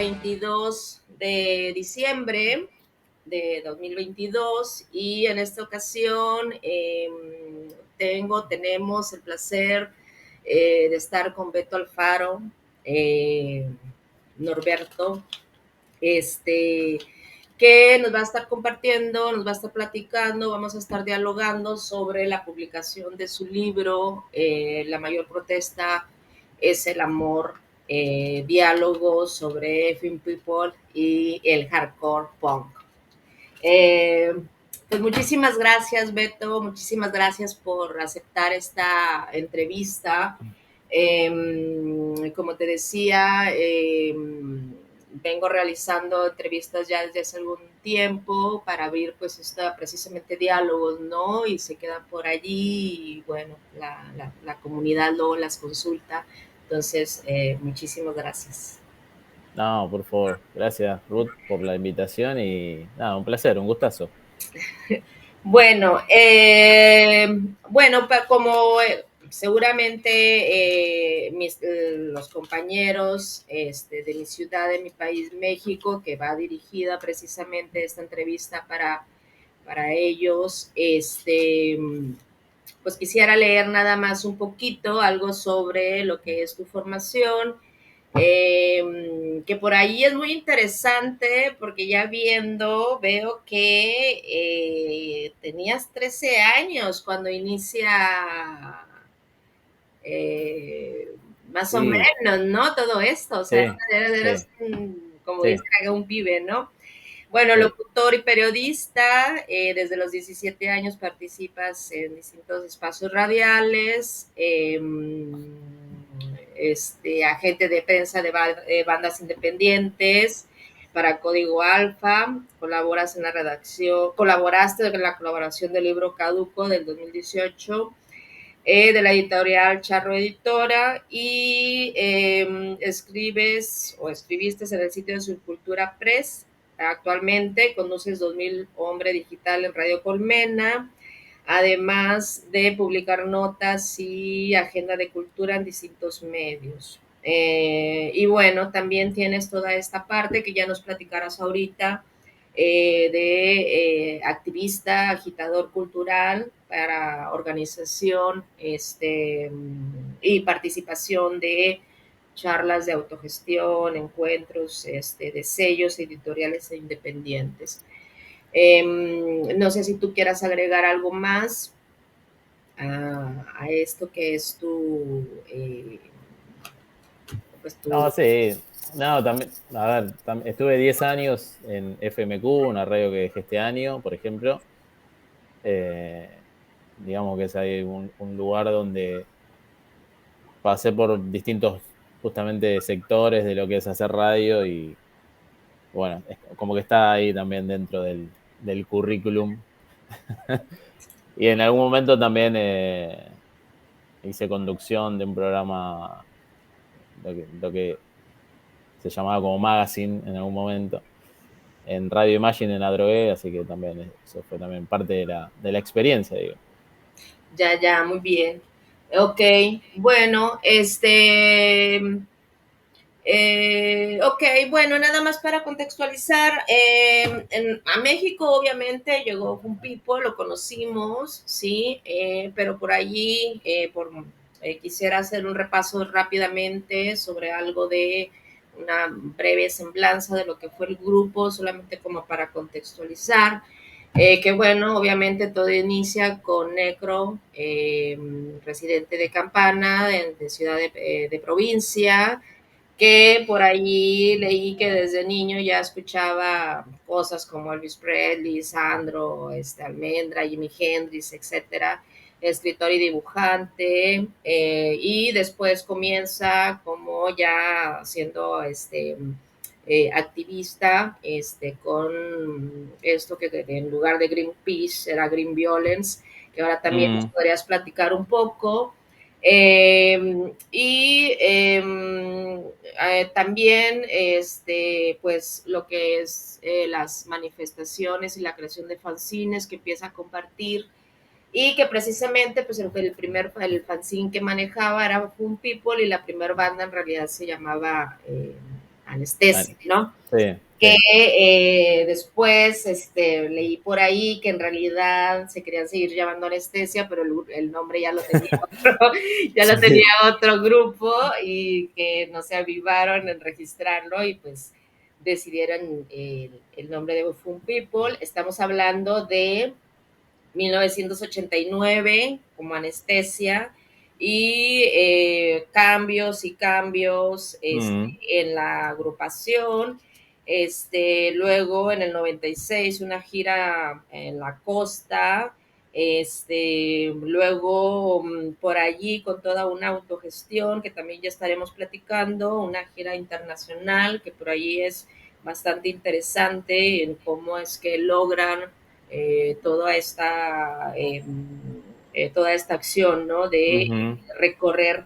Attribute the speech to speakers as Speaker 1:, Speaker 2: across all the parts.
Speaker 1: 22 de diciembre de 2022 y en esta ocasión tenemos el placer de estar con Beto Alfaro, eh, Norberto, este, que nos va a estar compartiendo, nos va a estar platicando, vamos a estar dialogando sobre la publicación de su libro, La mayor protesta es el amor, diálogos sobre Film People y el hardcore punk. Eh, pues muchísimas gracias, Beto, muchísimas gracias por aceptar esta entrevista. Como te decía, vengo realizando entrevistas ya desde hace algún tiempo para abrir pues precisamente diálogos, ¿no? Y se quedan por allí y bueno, la comunidad luego las consulta. Entonces, muchísimas gracias.
Speaker 2: No, por favor. Gracias, Ruth, por la invitación y nada, un placer, un gustazo.
Speaker 1: Bueno, bueno, como seguramente los compañeros de mi ciudad, de mi país, México, que va dirigida precisamente esta entrevista para ellos, pues quisiera leer nada más un poquito algo sobre lo que es tu formación, que por ahí es muy interesante porque ya viendo veo que tenías 13 años cuando inicia eh, más o
Speaker 2: Sí,
Speaker 1: menos, ¿no? Todo esto, o sea,
Speaker 2: sí, sí,
Speaker 1: eres como
Speaker 2: sí,
Speaker 1: dicen acá, un pibe, ¿no? Bueno,
Speaker 2: sí.
Speaker 1: locutor y periodista, desde los 17 años participas en distintos espacios radiales, agente de prensa de bandas independientes para Código Alfa, colaboraste en la colaboración del libro Caduco del 2018, de la editorial Charro Editora y escribes o escribiste en el sitio de Subcultura Press. Actualmente conduces 2000 Hombre Digital en Radio Colmena, además de publicar notas y agenda de cultura en distintos medios. Y bueno, también tienes toda esta parte que ya nos platicarás ahorita, de activista, agitador cultural para organización y participación de charlas de autogestión, encuentros de sellos editoriales e independientes. No sé si tú quieras agregar algo más a esto que es pues
Speaker 2: No,
Speaker 1: tu.
Speaker 2: sí, no, también, a ver, estuve 10 años en FMQ, una radio que dejé este año, por ejemplo. Eh, digamos que es ahí un lugar donde pasé por distintos, justamente, sectores de lo que es hacer radio y, bueno, es como que está ahí también dentro del currículum. Y en algún momento también hice conducción de un programa, lo que se llamaba como Magazine en algún momento, en Radio Imagine en la drogué, así que también eso fue también parte de la experiencia, digo.
Speaker 1: Ya, ya, muy bien. Ok, bueno, ok, bueno, nada más para contextualizar, a México obviamente llegó un People, lo conocimos, sí, pero por allí, quisiera hacer un repaso rápidamente sobre algo de una breve semblanza de lo que fue el grupo, solamente como para contextualizar. Que bueno, obviamente todo inicia con Necro, residente de Campana, de ciudad de provincia, que por allí leí que desde niño ya escuchaba cosas como Elvis Presley, Sandro, Almendra, Jimi Hendrix, etcétera, escritor y dibujante, y después comienza como ya siendo activista, con esto que en lugar de Greenpeace era Green Violence, que ahora también nos
Speaker 2: Mm,
Speaker 1: podrías platicar un poco. También, pues lo que es las manifestaciones y la creación de fanzines que empieza a compartir y que precisamente pues el fanzine que manejaba era Fun People y la primera banda en realidad se llamaba Anestesia, ¿no?
Speaker 2: Sí,
Speaker 1: Que
Speaker 2: sí.
Speaker 1: después leí por ahí que en realidad se querían seguir llamando Anestesia, pero el nombre ya lo tenía otro, ya lo tenía
Speaker 2: Sí.
Speaker 1: otro grupo y que no se avivaron en registrarlo y pues decidieron el nombre de Fun People. Estamos hablando de 1989 como Anestesia y cambios y cambios
Speaker 2: Mm,
Speaker 1: en la agrupación. Luego en el 96 una gira en la costa, luego por allí con toda una autogestión que también ya estaremos platicando, una gira internacional que por allí es bastante interesante en cómo es que logran eh, toda esta eh, toda esta acción, ¿no? De
Speaker 2: ujú,
Speaker 1: recorrer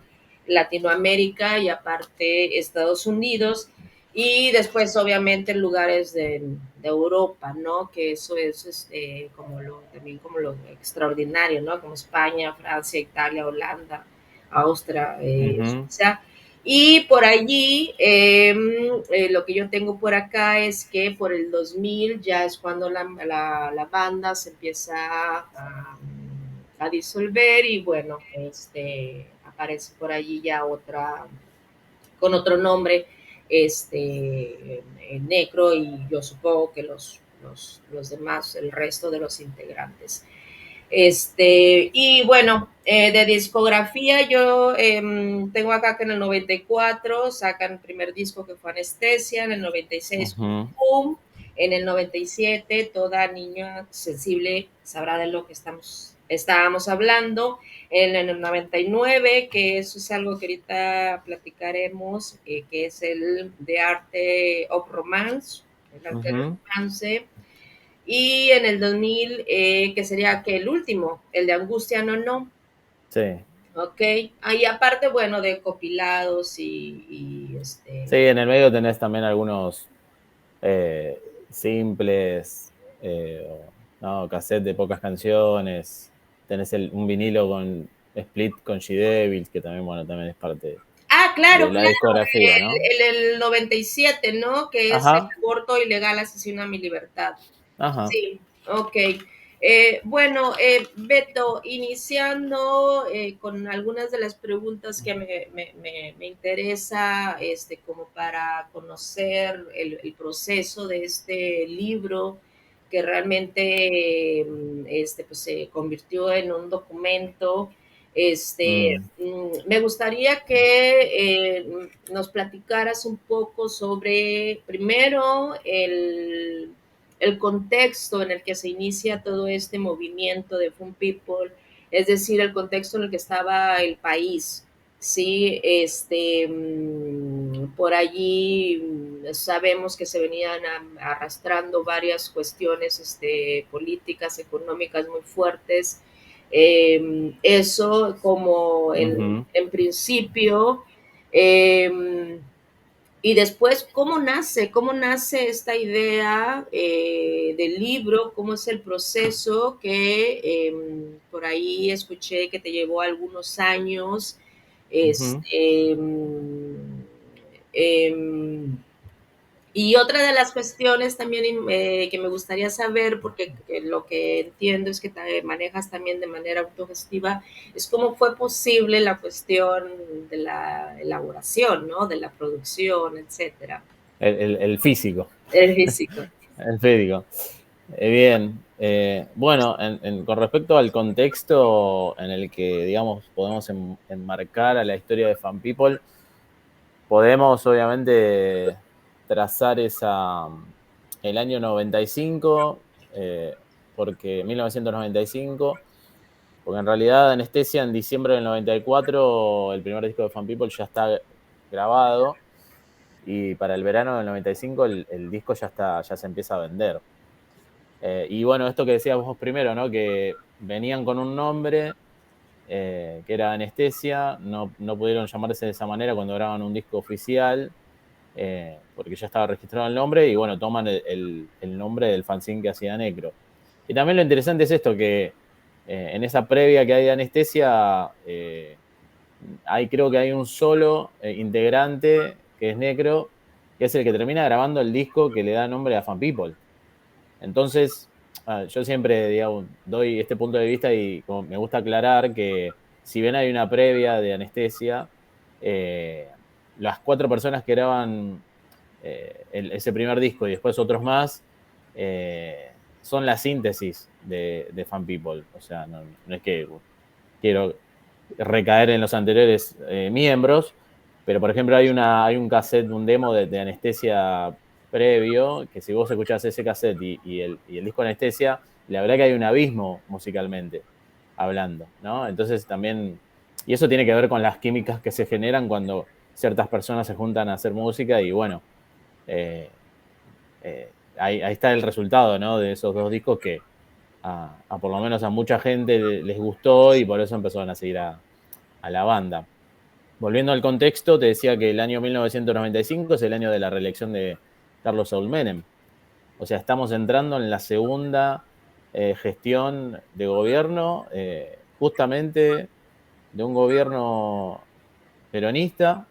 Speaker 1: Latinoamérica y aparte Estados Unidos y después obviamente lugares de Europa, ¿no? Que eso es como también como lo extraordinario, ¿no? Como España, Francia, Italia, Holanda, Austria,
Speaker 2: ujú,
Speaker 1: Suiza. Y por allí, lo que yo tengo por acá es que por el 2000 ya es cuando la banda se empieza a disolver y bueno, aparece por allí ya otra, con otro nombre, Necro y yo supongo que los demás, el resto de los integrantes. Y bueno, de discografía yo tengo acá que en el 94 sacan el primer disco que fue Anestesia, en el 96
Speaker 2: ujú,
Speaker 1: Boom, en el 97 toda niña sensible sabrá de lo que estábamos hablando, en el 99 que eso es algo que ahorita platicaremos, que es el de arte of romance, el arte del
Speaker 2: ujú.
Speaker 1: romance, y en el 2000, que sería que el último, el de Angustia No No,
Speaker 2: Sí.
Speaker 1: ¿ok? Ahí aparte, bueno, de copilados
Speaker 2: Sí, en el medio tenés también algunos simples, no, cassette de pocas canciones. Tenés un vinilo con split con G-Devils, que también, bueno, también es parte
Speaker 1: Ah,
Speaker 2: de
Speaker 1: claro,
Speaker 2: la
Speaker 1: claro,
Speaker 2: discografía, ¿no?
Speaker 1: el 97, ¿no? Que es el
Speaker 2: Ajá,
Speaker 1: aborto ilegal, asesino a mi libertad.
Speaker 2: ajá.
Speaker 1: Sí, ok. Bueno, Beto, iniciando con algunas de las preguntas que me interesa, como para conocer el proceso de este libro que realmente pues, se convirtió en un documento.
Speaker 2: Mm,
Speaker 1: Me gustaría que nos platicaras un poco sobre, primero, el contexto en el que se inicia todo este movimiento de Fun People, es decir, el contexto en el que estaba el país. Sí, por allí sabemos que se venían arrastrando varias cuestiones políticas, económicas muy fuertes. Eso como
Speaker 2: ujú,
Speaker 1: en principio. Eh, y después, cómo nace esta idea del libro? ¿Cómo es el proceso que por ahí escuché que te llevó algunos años?
Speaker 2: ujú,
Speaker 1: Este, eh, y otra de las cuestiones también que me gustaría saber, porque lo que entiendo es que te manejas también de manera autogestiva, es cómo fue posible la cuestión de la elaboración, ¿no? De la producción, etcétera.
Speaker 2: el físico.
Speaker 1: El físico.
Speaker 2: El físico. Bien. Bueno, con respecto al contexto en el que, digamos, podemos enmarcar a la historia de Fan People, podemos obviamente trazar el año 95, porque 1995, porque en realidad Anestesia en diciembre del 94, el primer disco de Fan People ya está grabado, y para el verano del 95 el disco ya se empieza a vender. Y bueno, esto que decías vos primero, ¿no? Que venían con un nombre que era Anestesia, no pudieron llamarse de esa manera cuando graban un disco oficial, porque ya estaba registrado el nombre, y bueno, toman el nombre del fanzine que hacía Necro. Y también lo interesante es esto, que en esa previa que hay de Anestesia, creo que hay un solo integrante, que es Necro, que es el que termina grabando el disco que le da nombre a Fan People. Entonces, yo siempre, digamos, doy este punto de vista y como me gusta aclarar que si bien hay una previa de Anestesia, eh, las 4 personas que graban ese primer disco y después otros más, son la síntesis de Fan People. O sea, no es que quiero recaer en los anteriores miembros, pero por ejemplo hay un cassette, un demo de Anestesia previo, que si vos escuchás ese cassette y el disco Anestesia, la verdad que hay un abismo musicalmente hablando, ¿no? Entonces también, y eso tiene que ver con las químicas que se generan cuando ciertas personas se juntan a hacer música y bueno, eh, ahí está el resultado, ¿no? De esos 2 discos que por lo menos a mucha gente les gustó y por eso empezaron a seguir a la banda. Volviendo al contexto, te decía que el año 1995 es el año de la reelección de Carlos Saúl Menem. O sea, estamos entrando en la segunda gestión de gobierno, justamente de un gobierno peronista,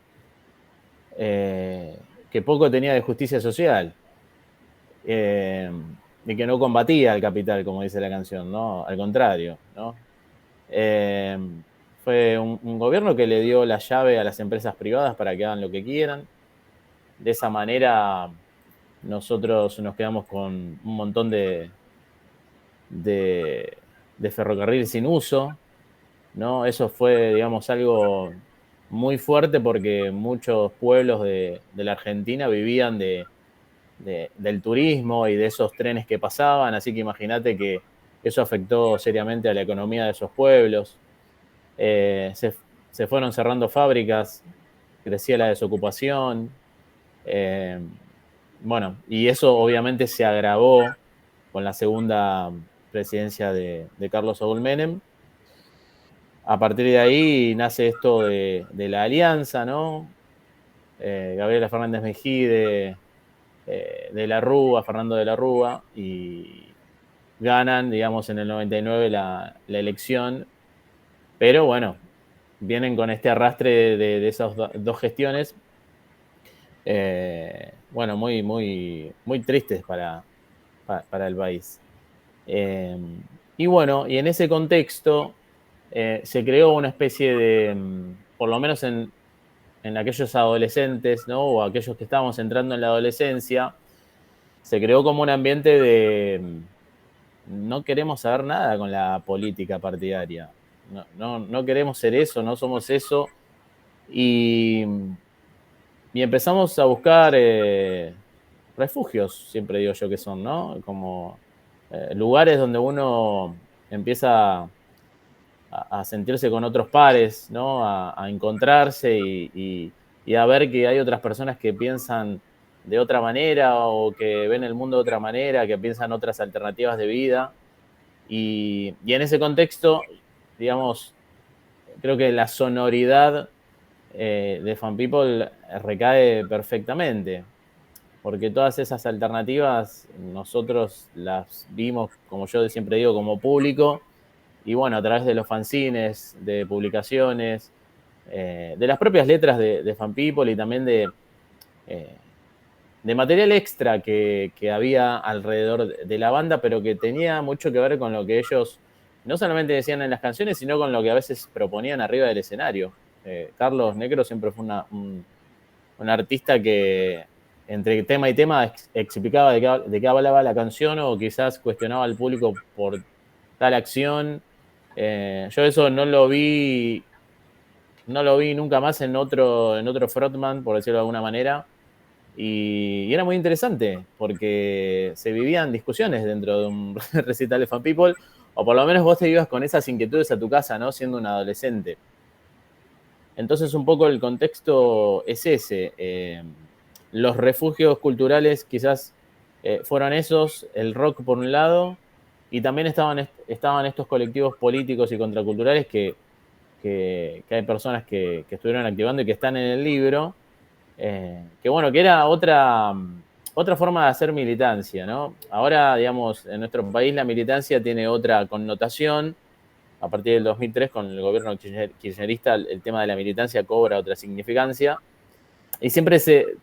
Speaker 2: que poco tenía de justicia social, eh, y que no combatía al capital, como dice la canción, ¿no? Al contrario, ¿no? Eh, Fue un gobierno que le dio la llave a las empresas privadas para que hagan lo que quieran. De esa manera, nosotros nos quedamos con un montón de, de ferrocarril sin uso, ¿no? Eso fue, digamos, algo muy fuerte porque muchos pueblos de la Argentina vivían del turismo y de esos trenes que pasaban, así que imagínate que eso afectó seriamente a la economía de esos pueblos. Se fueron cerrando fábricas, crecía la desocupación, eh, bueno, y eso obviamente se agravó con la segunda presidencia de Carlos Saúl Menem. A partir de ahí nace esto de la alianza, ¿no? Gabriela Fernández Mejide, de la Rúa, Fernando de la Rúa, y ganan, digamos, en el 99 la elección, pero bueno, vienen con este arrastre de esas 2 gestiones, bueno, muy tristes para el país. Eh, y bueno, y en ese contexto se creó una especie de, por lo menos en aquellos adolescentes, ¿no? O aquellos que estábamos entrando en la adolescencia, se creó como un ambiente de no queremos saber nada con la política partidaria. No queremos ser eso, no somos eso. Y, y empezamos a buscar refugios, siempre digo yo que son, ¿no? Como lugares donde uno empieza a sentirse con otros pares, ¿no? A encontrarse y a ver que hay otras personas que piensan de otra manera o que ven el mundo de otra manera, que piensan otras alternativas de vida. Y en ese contexto, digamos, creo que la sonoridad de Fan People recae perfectamente, porque todas esas alternativas nosotros las vimos, como yo siempre digo, como público, y bueno, a través de los fanzines, de publicaciones, de las propias letras de Fan People y también eh, de material extra que había alrededor de la banda, pero que tenía mucho que ver con lo que ellos no solamente decían en las canciones, sino con lo que a veces proponían arriba del escenario. Carlos Negro siempre fue un artista que entre tema y tema explicaba de qué hablaba la canción o quizás cuestionaba al público por tal acción. Yo eso no lo vi nunca más en otro frontman, por decirlo de alguna manera. Y era muy interesante porque se vivían discusiones dentro de un recital de Fan People, o por lo menos vos te ibas con esas inquietudes a tu casa, ¿no? Siendo un adolescente. Entonces, un poco el contexto es ese. Los refugios culturales quizás fueron esos, el rock por un lado, y también estaban estos colectivos políticos y contraculturales que hay personas que estuvieron activando y que están en el libro, que bueno, que era otra forma de hacer militancia, ¿no? Ahora, digamos, en nuestro país la militancia tiene otra connotación. A partir del 2003, con el gobierno kirchnerista, el tema de la militancia cobra otra significancia. Y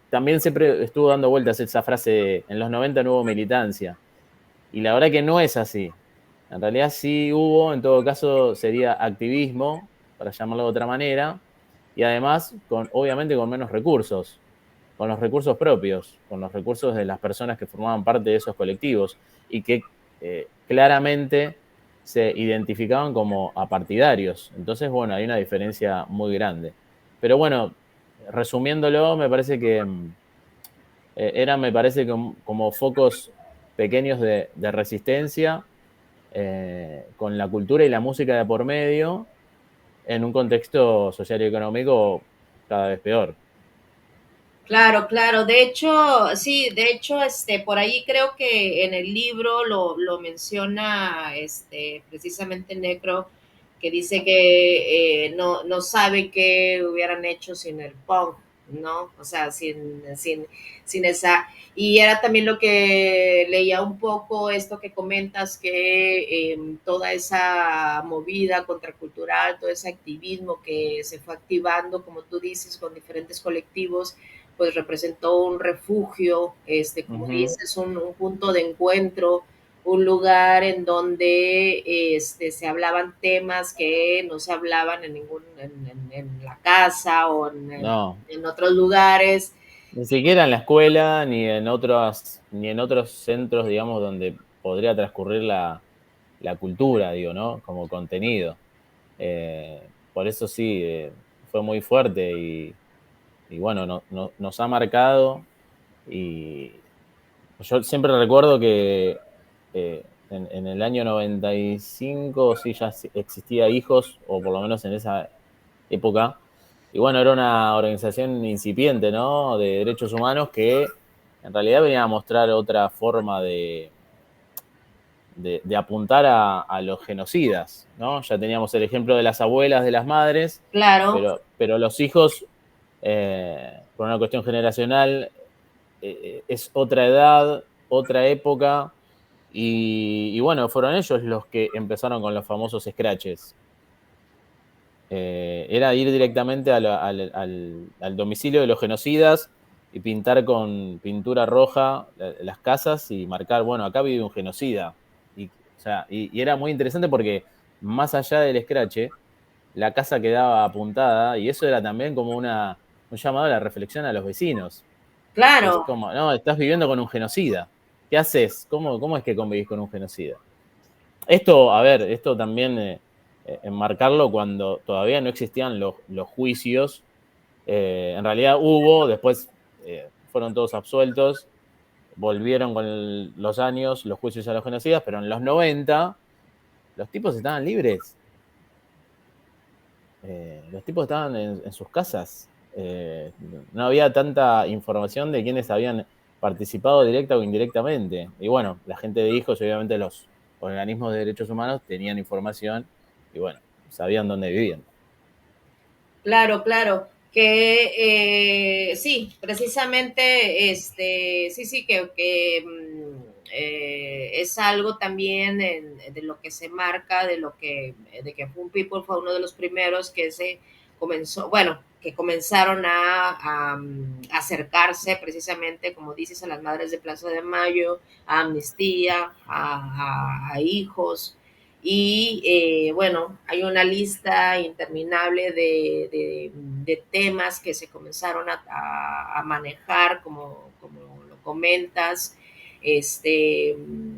Speaker 2: también siempre estuvo dando vueltas esa frase, en los 90 no hubo militancia. Y la verdad que no es así. En realidad sí hubo, en todo caso sería activismo, para llamarlo de otra manera, y además, obviamente con menos recursos, con los recursos propios, con los recursos de las personas que formaban parte de esos colectivos y que claramente se identificaban como apartidarios. Entonces, bueno, hay una diferencia muy grande. Pero bueno, resumiéndolo, me parece que eran, me parece, como focos pequeños de resistencia, con la cultura y la música de por medio, en un contexto social y económico cada vez peor.
Speaker 1: Claro, claro. De hecho, sí, de hecho, por ahí creo que en el libro lo menciona, precisamente Necro, que dice que no sabe qué hubieran hecho sin el punk, ¿no? O sea, sin esa. Y era también lo que leía un poco esto que comentas, que toda esa movida contracultural, todo ese activismo que se fue activando, como tú dices, con diferentes colectivos, pues representó un refugio, como
Speaker 2: Ujú.
Speaker 1: dices, un punto de encuentro, un lugar en donde se hablaban temas que no se hablaban en ningún, en la casa o
Speaker 2: No,
Speaker 1: en otros lugares.
Speaker 2: ni siquiera en la escuela, ni en otros centros, digamos, donde podría transcurrir la cultura, digo, ¿no? Como contenido. Por eso sí, fue muy fuerte y bueno, nos ha marcado. Y yo siempre recuerdo que en el año 95 sí ya existía Hijos, o por lo menos en esa época. Y bueno, era una organización incipiente, ¿no? De derechos humanos que en realidad venía a mostrar otra forma de apuntar a los genocidas, ¿no? Ya teníamos el ejemplo de las abuelas, de las madres,
Speaker 1: Claro,
Speaker 2: pero los hijos, por una cuestión generacional, es otra edad, otra época, y bueno, fueron ellos los que empezaron con los famosos scratches. Era ir directamente al domicilio de los genocidas y pintar con pintura roja las casas y marcar, bueno, acá vive un genocida. Y era muy interesante porque más allá del scratch, la casa quedaba apuntada y eso era también como un llamado a la reflexión a los vecinos. Es
Speaker 1: claro.
Speaker 2: como, no, estás viviendo con un genocida. ¿Qué haces? ¿Cómo es que convivís con un genocida? Esto, a ver, esto también enmarcarlo cuando todavía no existían los juicios. En realidad hubo, después fueron todos absueltos, volvieron con los años los juicios a los genocidas, pero en los 90 los tipos estaban libres. Los tipos estaban en sus casas. No había tanta información de quienes habían participado directa o indirectamente. Y bueno, la gente de Hijos, obviamente los organismos de derechos humanos tenían información y bueno, sabían dónde vivían.
Speaker 1: Claro, claro, que sí, precisamente, sí, es algo también de lo que se marca, de que Fun People fue uno de los primeros que se comenzó, bueno, que comenzaron a acercarse precisamente, como dices, a las madres de Plaza de Mayo, a Amnistía, a hijos, y bueno, hay una lista interminable de temas que se comenzaron a manejar, como lo comentas.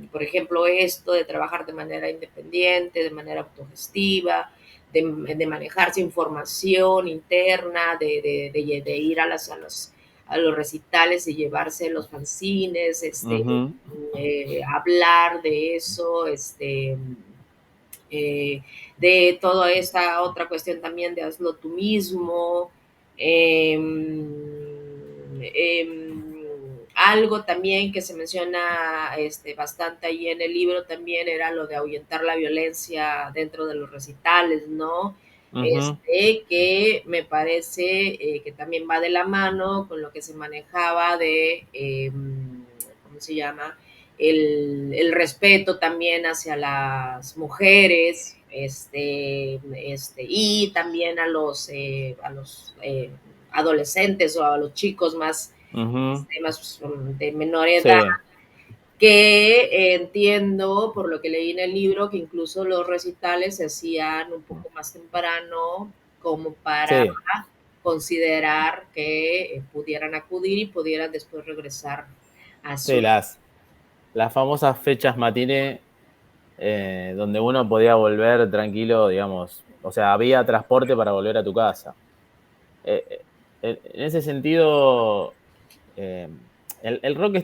Speaker 1: Por ejemplo, esto de trabajar de manera independiente, de manera autogestiva, de manejarse información interna, de ir a los recitales y llevarse los fanzines,
Speaker 2: Ujú.
Speaker 1: hablar de eso, eh, de toda esta otra cuestión también de hazlo tú mismo. Eh, Algo también que se menciona bastante ahí en el libro también era lo de ahuyentar la violencia dentro de los recitales, ¿no?
Speaker 2: Ujú.
Speaker 1: Que me parece que también va de la mano con lo que se manejaba de, ¿cómo se llama? El respeto también hacia las mujeres, y también a los adolescentes o a los chicos más,
Speaker 2: Ujú.
Speaker 1: más de menor edad,
Speaker 2: Sí.
Speaker 1: que entiendo por lo que leí en el libro que incluso los recitales se hacían un poco más temprano como para
Speaker 2: Sí,
Speaker 1: considerar que pudieran acudir y pudieran después regresar a
Speaker 2: sí,
Speaker 1: su...
Speaker 2: las famosas fechas matiné, donde uno podía volver tranquilo, digamos, o sea, había transporte para volver a tu casa. En ese sentido, eh, el rock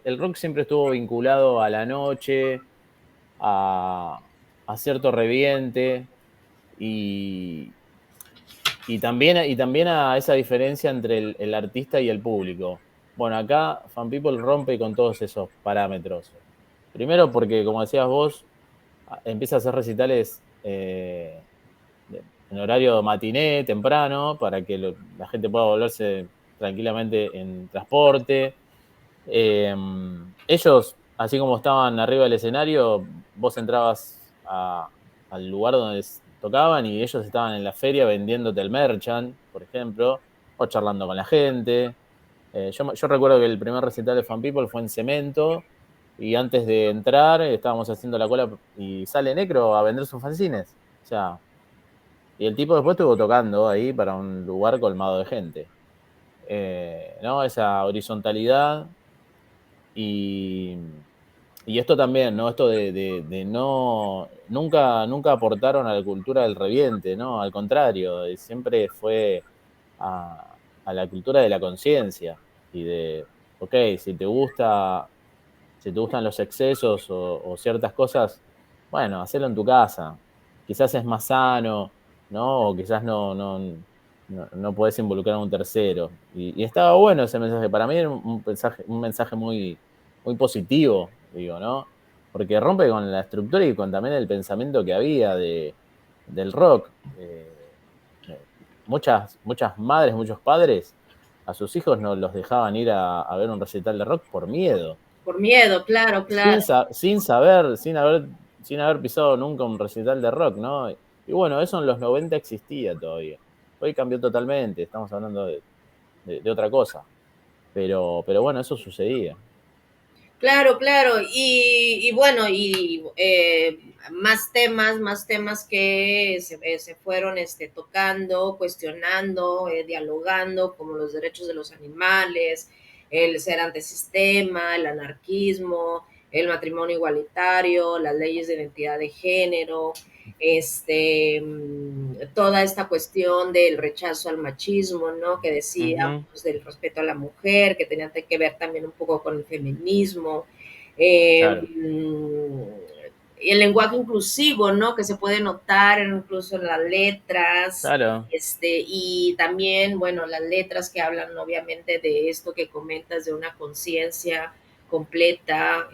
Speaker 2: el rock siempre estuvo vinculado a la noche, a, a cierto reviente y, y también a esa diferencia entre el artista y el público. Bueno, acá Fan People rompe con todos esos parámetros. Primero porque, como decías vos, empieza a hacer recitales en horario matiné, temprano, para que la gente pueda volverse tranquilamente en transporte. Eh, Ellos, así como estaban arriba del escenario, vos entrabas al lugar donde tocaban y ellos estaban en la feria vendiéndote el merchant, por ejemplo, o charlando con la gente. Yo recuerdo que el primer recital de Fan People fue en Cemento y antes de entrar estábamos haciendo la cola y sale Necro a vender sus fanzines. O sea, y el tipo después estuvo tocando ahí para un lugar colmado de gente. ¿No? Esa horizontalidad y, y esto también, ¿no? Esto de no, nunca aportaron a la cultura del reviente, ¿no? Al contrario, siempre fue a la cultura de la conciencia y de, ok, si te gustan los excesos o ciertas cosas, bueno, hacelo en tu casa. Quizás es más sano, ¿no? O quizás no podés involucrar a un tercero. Y estaba bueno ese mensaje. Para mí era un mensaje muy positivo, digo, ¿no? Porque rompe con la estructura y con también el pensamiento que había del rock. Muchas madres, muchos padres, a sus hijos no los dejaban ir a ver un recital de rock por miedo.
Speaker 1: Por miedo, claro, claro.
Speaker 2: Sin haber pisado nunca un recital de rock, ¿no? Y bueno, eso en los 90 existía todavía. Hoy cambió totalmente, estamos hablando de otra cosa. Pero bueno, eso sucedía.
Speaker 1: Claro, claro. Y bueno, y más temas que se fueron tocando, cuestionando, dialogando, como los derechos de los animales, el ser antisistema, el anarquismo, el matrimonio igualitario, las leyes de identidad de género, toda esta cuestión del rechazo al machismo, ¿no? Que decíamos,
Speaker 2: Ujú,
Speaker 1: del respeto a la mujer, que tenía que ver también un poco con el feminismo. Eh,
Speaker 2: claro,
Speaker 1: el lenguaje inclusivo, ¿no? Que se puede notar incluso en las letras,
Speaker 2: claro.
Speaker 1: y también, bueno, las letras que hablan obviamente de esto que comentas, de una conciencia completa,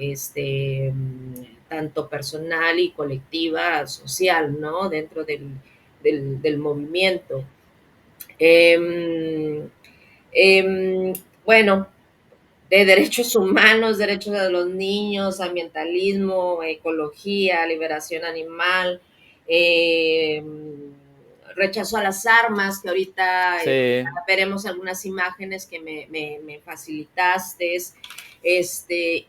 Speaker 1: tanto personal y colectiva, social, ¿no? Dentro del movimiento. Eh, bueno, de derechos humanos, derechos de los niños, ambientalismo, ecología, liberación animal, eh, rechazo a las armas, que ahorita
Speaker 2: Sí,
Speaker 1: veremos algunas imágenes que me facilitaste,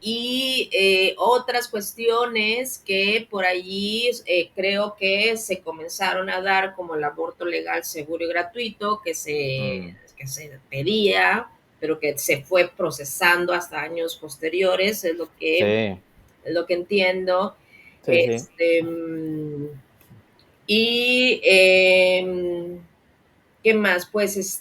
Speaker 1: y otras cuestiones que por allí creo que se comenzaron a dar, como el aborto legal, seguro y gratuito,
Speaker 2: mm,
Speaker 1: que se pedía, pero que se fue procesando hasta años posteriores,
Speaker 2: sí,
Speaker 1: es lo que entiendo.
Speaker 2: sí, sí.
Speaker 1: Este, y ¿qué más? Pues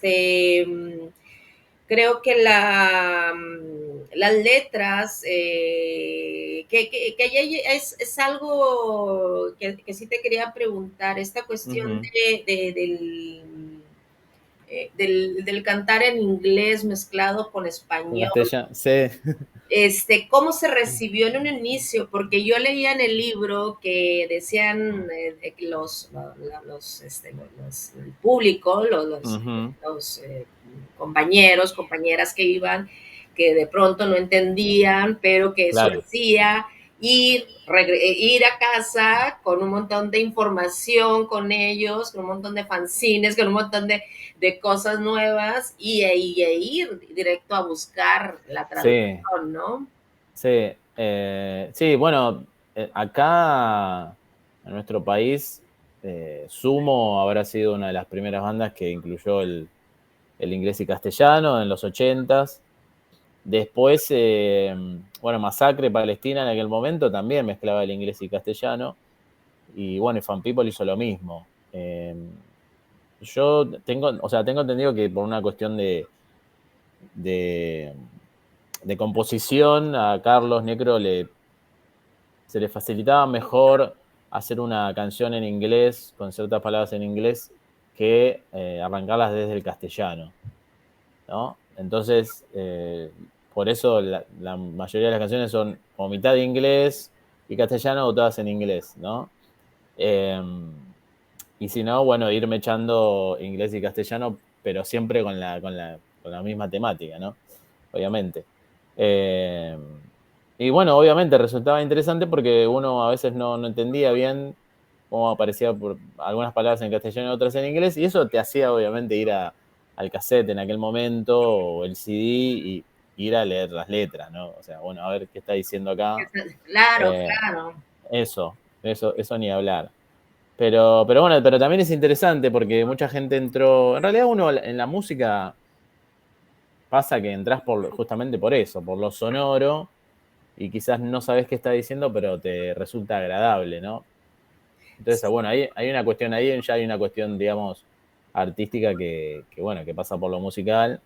Speaker 1: creo que las letras, que es algo que sí te quería preguntar, esta cuestión
Speaker 2: Ujú.
Speaker 1: del cantar en inglés mezclado con
Speaker 2: Con
Speaker 1: español.
Speaker 2: Castellano, sí.
Speaker 1: ¿Cómo se recibió en un inicio? Porque yo leía en el libro que decían que el público,
Speaker 2: Ujú,
Speaker 1: los compañeros, compañeras que iban, que de pronto no entendían, pero que eso
Speaker 2: claro.
Speaker 1: hacía. ir a casa con un montón de información con ellos, con un montón de fanzines, con un montón de cosas nuevas e ir directo a buscar la
Speaker 2: Sí,
Speaker 1: traducción, ¿no?
Speaker 2: sí. Sí, bueno, acá en nuestro país, Sumo habrá sido una de las primeras bandas que incluyó el inglés y castellano en los 80s. Después, bueno, Masacre Palestina en aquel momento también mezclaba el inglés y castellano. Y bueno, y Fan People hizo lo mismo. Yo tengo, o sea, tengo entendido que por una cuestión de, de composición a Carlos Necro se le facilitaba mejor hacer una canción en inglés, con ciertas palabras en inglés, que arrancarlas desde el castellano, ¿no? Entonces, por eso la mayoría de las canciones son como mitad de inglés y castellano o todas en inglés, ¿no? Eh, y si no, bueno, irme echando inglés y castellano, pero siempre con la misma temática, ¿no? Obviamente. Eh, y bueno, obviamente resultaba interesante porque uno a veces no entendía bien cómo aparecía por algunas palabras en castellano y otras en inglés, y eso te hacía obviamente ir al cassette en aquel momento o el CD y ir a leer las letras, ¿no? O sea, bueno, a ver qué está diciendo acá.
Speaker 1: Claro,
Speaker 2: Eh,
Speaker 1: claro.
Speaker 2: eso ni hablar. Pero bueno, pero también es interesante porque mucha gente entró. En realidad, uno en la música pasa que entras justamente por eso, por lo sonoro, y quizás no sabes qué está diciendo, pero te resulta agradable, ¿no? Entonces, bueno, hay una cuestión ahí, ya hay una cuestión, digamos, artística bueno, que pasa por lo musical,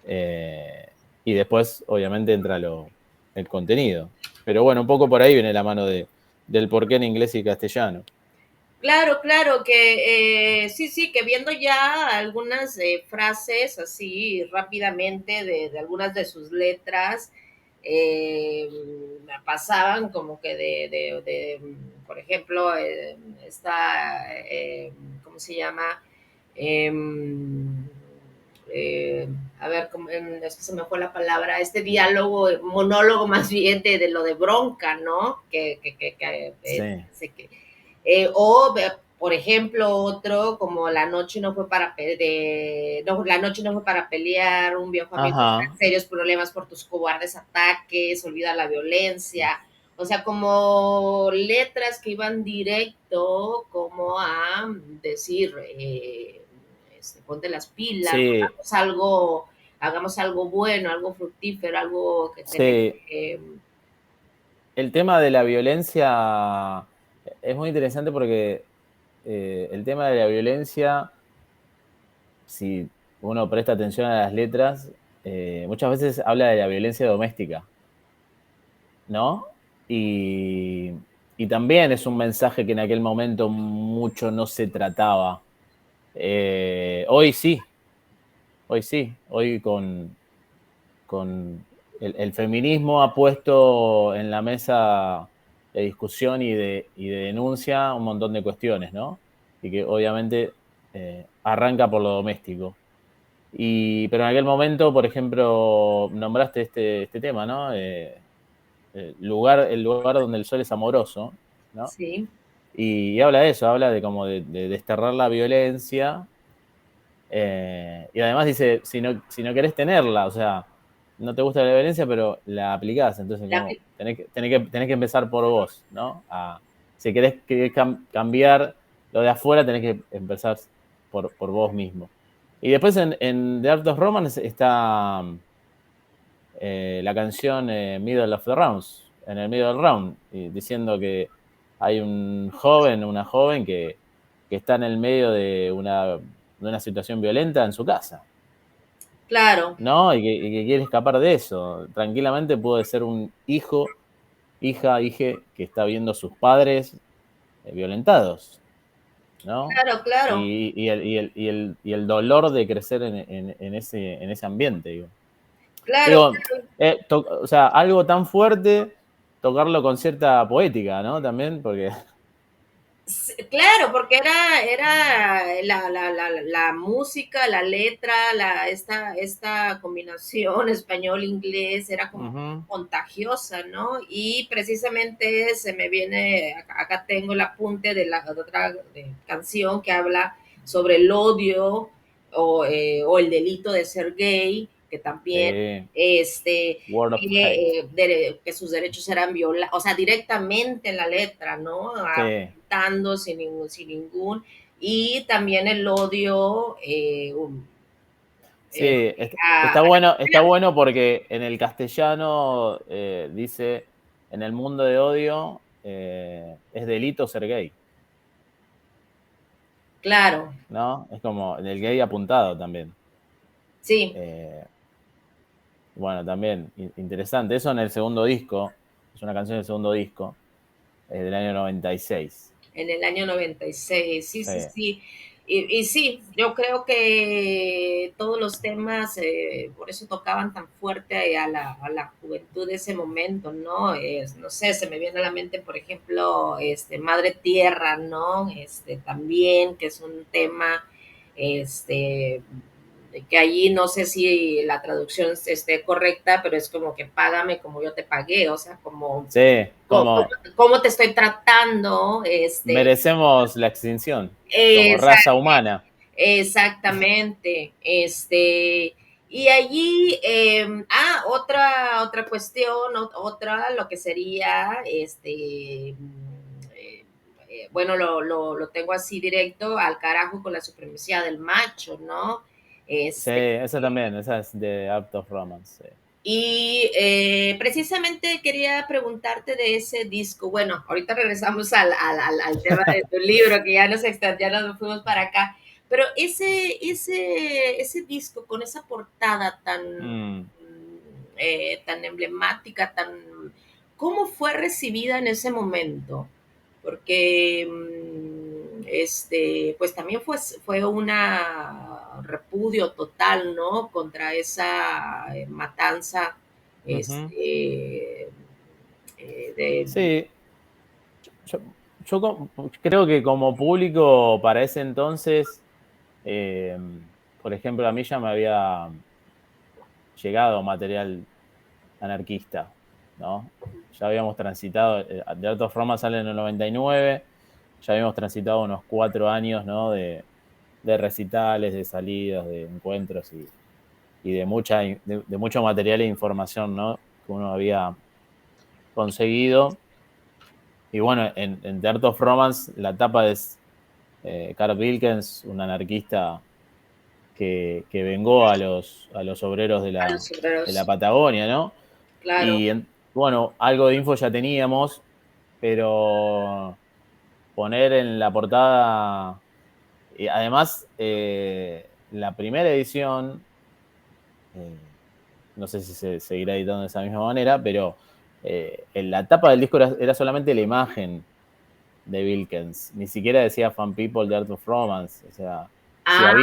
Speaker 2: eh, y después, obviamente, entra el contenido. Pero bueno, un poco por ahí viene la mano del porqué en inglés y castellano.
Speaker 1: Claro, claro, que sí, sí, que viendo ya algunas frases así rápidamente de algunas de sus letras, me pasaban como que por ejemplo, ¿cómo se llama? Eh, eh, a ver, es que se me fue la palabra, este diálogo, monólogo más bien de lo de bronca, ¿no?
Speaker 2: Sí.
Speaker 1: Por ejemplo, otro como La noche no fue la noche no fue para pelear, un viejo amigo
Speaker 2: Ajá.
Speaker 1: con serios problemas por tus cobardes ataques, olvida la violencia, o sea, como letras que iban directo como a decir, ponte las pilas,
Speaker 2: Sí,
Speaker 1: hagamos algo bueno, algo fructífero, algo que tenemos
Speaker 2: sí.
Speaker 1: que...
Speaker 2: El tema de la violencia es muy interesante porque el tema de la violencia, si uno presta atención a las letras, muchas veces habla de la violencia doméstica, ¿no? Y, y también es un mensaje que en aquel momento mucho no se trataba. Hoy sí, hoy sí, hoy con el feminismo ha puesto en la mesa de discusión y de denuncia un montón de cuestiones, ¿no? Y que obviamente arranca por lo doméstico. Pero en aquel momento, por ejemplo, nombraste este tema, ¿no? El lugar donde el sol es amoroso, ¿no?
Speaker 1: Sí,
Speaker 2: Y habla de eso, habla de como de desterrar la violencia. Y además dice, si no querés tenerla, o sea, no te gusta la violencia, pero la aplicás, entonces
Speaker 1: la,
Speaker 2: como tenés que empezar por vos, ¿no? Si querés cambiar lo de afuera, tenés que empezar por vos mismo. Y después en The Art of Romance está la canción Middle of the Rounds, en el Middle Round, diciendo que hay una joven que está en el medio de una situación violenta en su casa,
Speaker 1: claro.
Speaker 2: ¿no? Y que quiere escapar de eso. Tranquilamente puede ser un hijo, hije que está viendo a sus padres violentados, ¿no?
Speaker 1: Claro, claro,
Speaker 2: Y el dolor de crecer en ese ambiente, digo.
Speaker 1: claro,
Speaker 2: Digo, o sea, algo tan fuerte, tocarlo con cierta poética, ¿no? También, porque
Speaker 1: Claro, porque era la música, la letra, esta combinación español-inglés era como
Speaker 2: Ujú.
Speaker 1: contagiosa, ¿no? Y precisamente se me viene, acá tengo el apunte de otra canción que habla sobre el odio o el delito de ser gay, que también
Speaker 2: Sí,
Speaker 1: este,
Speaker 2: Word of Hate.
Speaker 1: que sus derechos eran violados, o sea, directamente en la letra, ¿no?
Speaker 2: Sí,
Speaker 1: Apuntando sin ningún, y también el odio
Speaker 2: sí,
Speaker 1: a la
Speaker 2: está bueno porque en el castellano dice, en el mundo de odio es delito ser gay,
Speaker 1: claro,
Speaker 2: ¿no? Es como en el gay apuntado también.
Speaker 1: sí,
Speaker 2: Eh, bueno, también interesante. Eso en el segundo disco, es una canción del segundo disco, del año 96.
Speaker 1: en el año 96, sí,
Speaker 2: Sí,
Speaker 1: sí, sí. Y sí, yo creo que todos los temas, por eso tocaban tan fuerte a la juventud de ese momento, ¿no? No sé, se me viene a la mente, por ejemplo, Madre Tierra, ¿no? También, que es un tema, este, que allí no sé si la traducción esté correcta, pero es como que págame como yo te pagué, o sea, como
Speaker 2: sí,
Speaker 1: cómo,
Speaker 2: como
Speaker 1: cómo te estoy tratando,
Speaker 2: merecemos la extinción como
Speaker 1: esa,
Speaker 2: raza humana.
Speaker 1: exactamente, y allí, otra cuestión, otra, lo que sería, bueno, lo tengo así directo, al carajo con la supremacía del macho, ¿no?
Speaker 2: Sí,
Speaker 1: Este,
Speaker 2: esa también, esa es de Art of Romance. Sí.
Speaker 1: y precisamente quería preguntarte de ese disco. Bueno, ahorita regresamos al tema de tu libro, que ya nos fuimos para acá. Pero ese disco con esa portada
Speaker 2: Mm,
Speaker 1: tan emblemática, ¿cómo fue recibida en ese momento? Porque pues también fue una repudio total, ¿no? Contra esa matanza,
Speaker 2: ujú.
Speaker 1: este, de,
Speaker 2: Sí, yo, creo que como público para ese entonces, eh, por ejemplo, a mí ya me había llegado material anarquista, ¿no? Ya habíamos transitado, The Art of Roma sale en el 99, ya habíamos transitado unos 4 años, ¿no? De recitales, de salidas, de encuentros y de mucho material e información, ¿no? Que uno había conseguido. Y bueno, en The Art of Romance la tapa es Carl Wilkens, un anarquista que vengó a los obreros
Speaker 1: a los
Speaker 2: de la
Speaker 1: obreros.
Speaker 2: Patagonia, ¿no?
Speaker 1: Claro.
Speaker 2: Y bueno, algo de info ya teníamos, pero poner en la portada, y además la primera edición, eh, no sé si se seguirá editando de esa misma manera, pero en la tapa del disco era solamente la imagen de Wilkens. Ni siquiera decía Fan People de Art of Romance. O sea,
Speaker 1: Ah,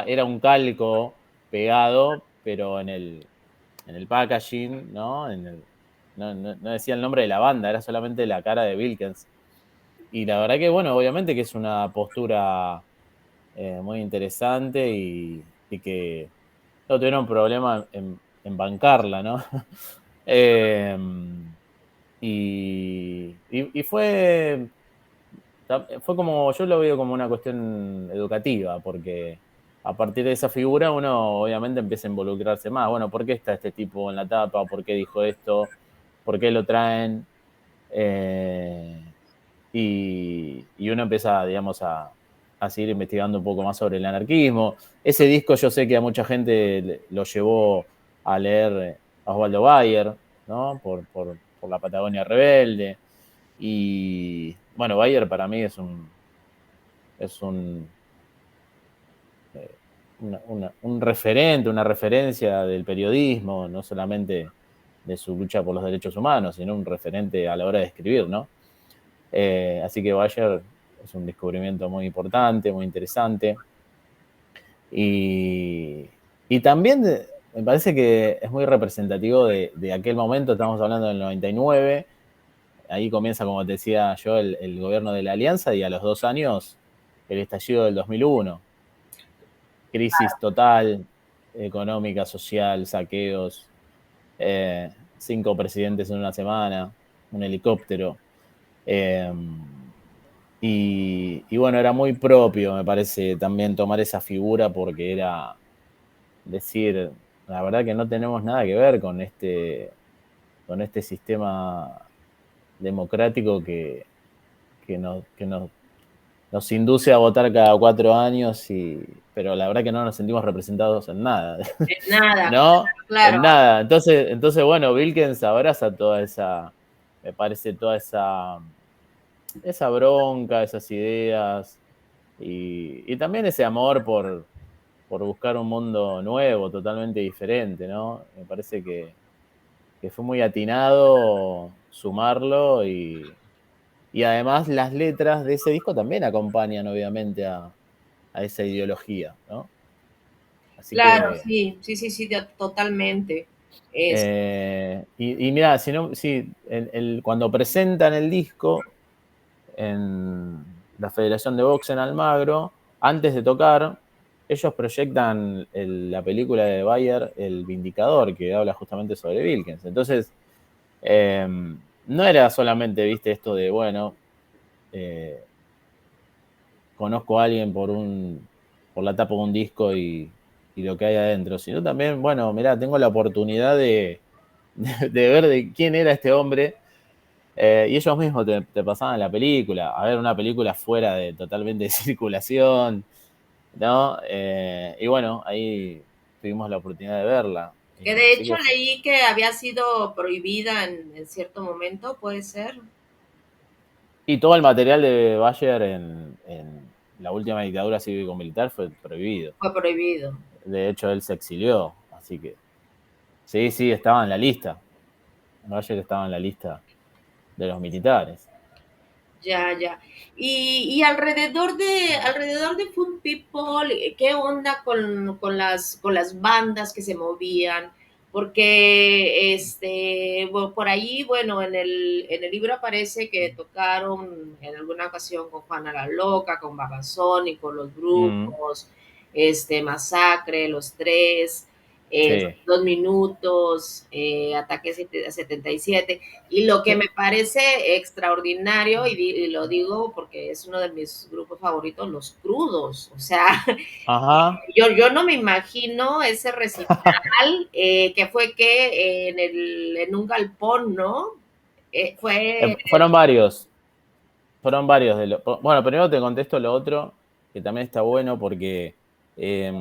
Speaker 2: era un calco pegado, pero en el packaging, ¿no? No decía el nombre de la banda, era solamente la cara de Wilkens. Y la verdad que, bueno, obviamente que es una postura muy interesante y que no tuvieron problema en bancarla, ¿no? Eh, y fue como, yo lo veo como una cuestión educativa, porque a partir de esa figura uno obviamente empieza a involucrarse más. Bueno, ¿por qué está este tipo en la tapa? ¿Por qué dijo esto? ¿Por qué lo traen? Eh, y uno empieza, digamos, a seguir investigando un poco más sobre el anarquismo. Ese disco yo sé que a mucha gente lo llevó a leer a Osvaldo Bayer, ¿no? Por la Patagonia Rebelde. Y bueno, Bayer para mí es eh, un referente, una referencia del periodismo, no solamente de su lucha por los derechos humanos, sino un referente a la hora de escribir, ¿no? Así que Bayer es un descubrimiento muy importante, muy interesante. Y, y también me parece que es muy representativo de aquel momento, estamos hablando del 99, ahí comienza, como te decía yo, el gobierno de la Alianza, y a los 2 años el estallido del 2001. Crisis total, económica, social, saqueos, 5 presidentes en una semana, un helicóptero. Eh, y bueno, era muy propio, me parece, también tomar esa figura, porque era decir, la verdad que no tenemos nada que ver con este sistema democrático que nos induce a votar cada 4 años, pero la verdad que no nos sentimos representados en nada.
Speaker 1: Nada,
Speaker 2: ¿No?
Speaker 1: claro.
Speaker 2: En nada. Entonces, bueno, Wilkens abraza toda esa, me parece, toda esa bronca, esas ideas, y también ese amor por buscar un mundo nuevo, totalmente diferente, ¿no? Me parece que fue muy atinado sumarlo, y además las letras de ese disco también acompañan, obviamente, a esa ideología, ¿no? Así
Speaker 1: Claro,
Speaker 2: que,
Speaker 1: sí, sí, sí, sí, totalmente. Es,
Speaker 2: y mira, si no, sí, cuando presentan el disco en la Federación de Box en Almagro, antes de tocar, ellos proyectan la película de Bayer, El Vindicador, que habla justamente sobre Wilkens. Entonces, no era solamente, viste, esto de, bueno, eh, conozco a alguien por la tapa de un disco y lo que hay adentro, sino también, bueno, mirá, tengo la oportunidad de ver de quién era este hombre, y ellos mismos te pasaban la película, a ver, una película fuera de totalmente de circulación, ¿no? Y bueno, ahí tuvimos la oportunidad de verla.
Speaker 1: que de
Speaker 2: Así
Speaker 1: hecho
Speaker 2: que
Speaker 1: leí que había sido prohibida en cierto momento, puede ser.
Speaker 2: y todo el material de Bayer en la última dictadura cívico-militar fue prohibido.
Speaker 1: Fue prohibido.
Speaker 2: De hecho, él se exilió, así que sí, sí, estaba en la lista. Bayer estaba en la lista de los militares.
Speaker 1: Ya, ya. Y alrededor de Food People, ¿qué onda con las bandas que se movían? Porque por ahí, bueno, en el libro aparece que tocaron en alguna ocasión con Juana la Loca, con Babasónicos, los
Speaker 2: Mm,
Speaker 1: grupos, Masacre, Los Tres,
Speaker 2: sí.
Speaker 1: 2 minutos, Ataque 77. Y lo que me parece extraordinario, y lo digo porque es uno de mis grupos favoritos, Los Crudos. O sea,
Speaker 2: Ajá.
Speaker 1: yo no me imagino ese recital que fue que en un galpón, ¿no? Fue,
Speaker 2: Fueron varios. Fueron varios bueno, primero te contesto lo otro, que también está bueno porque eh,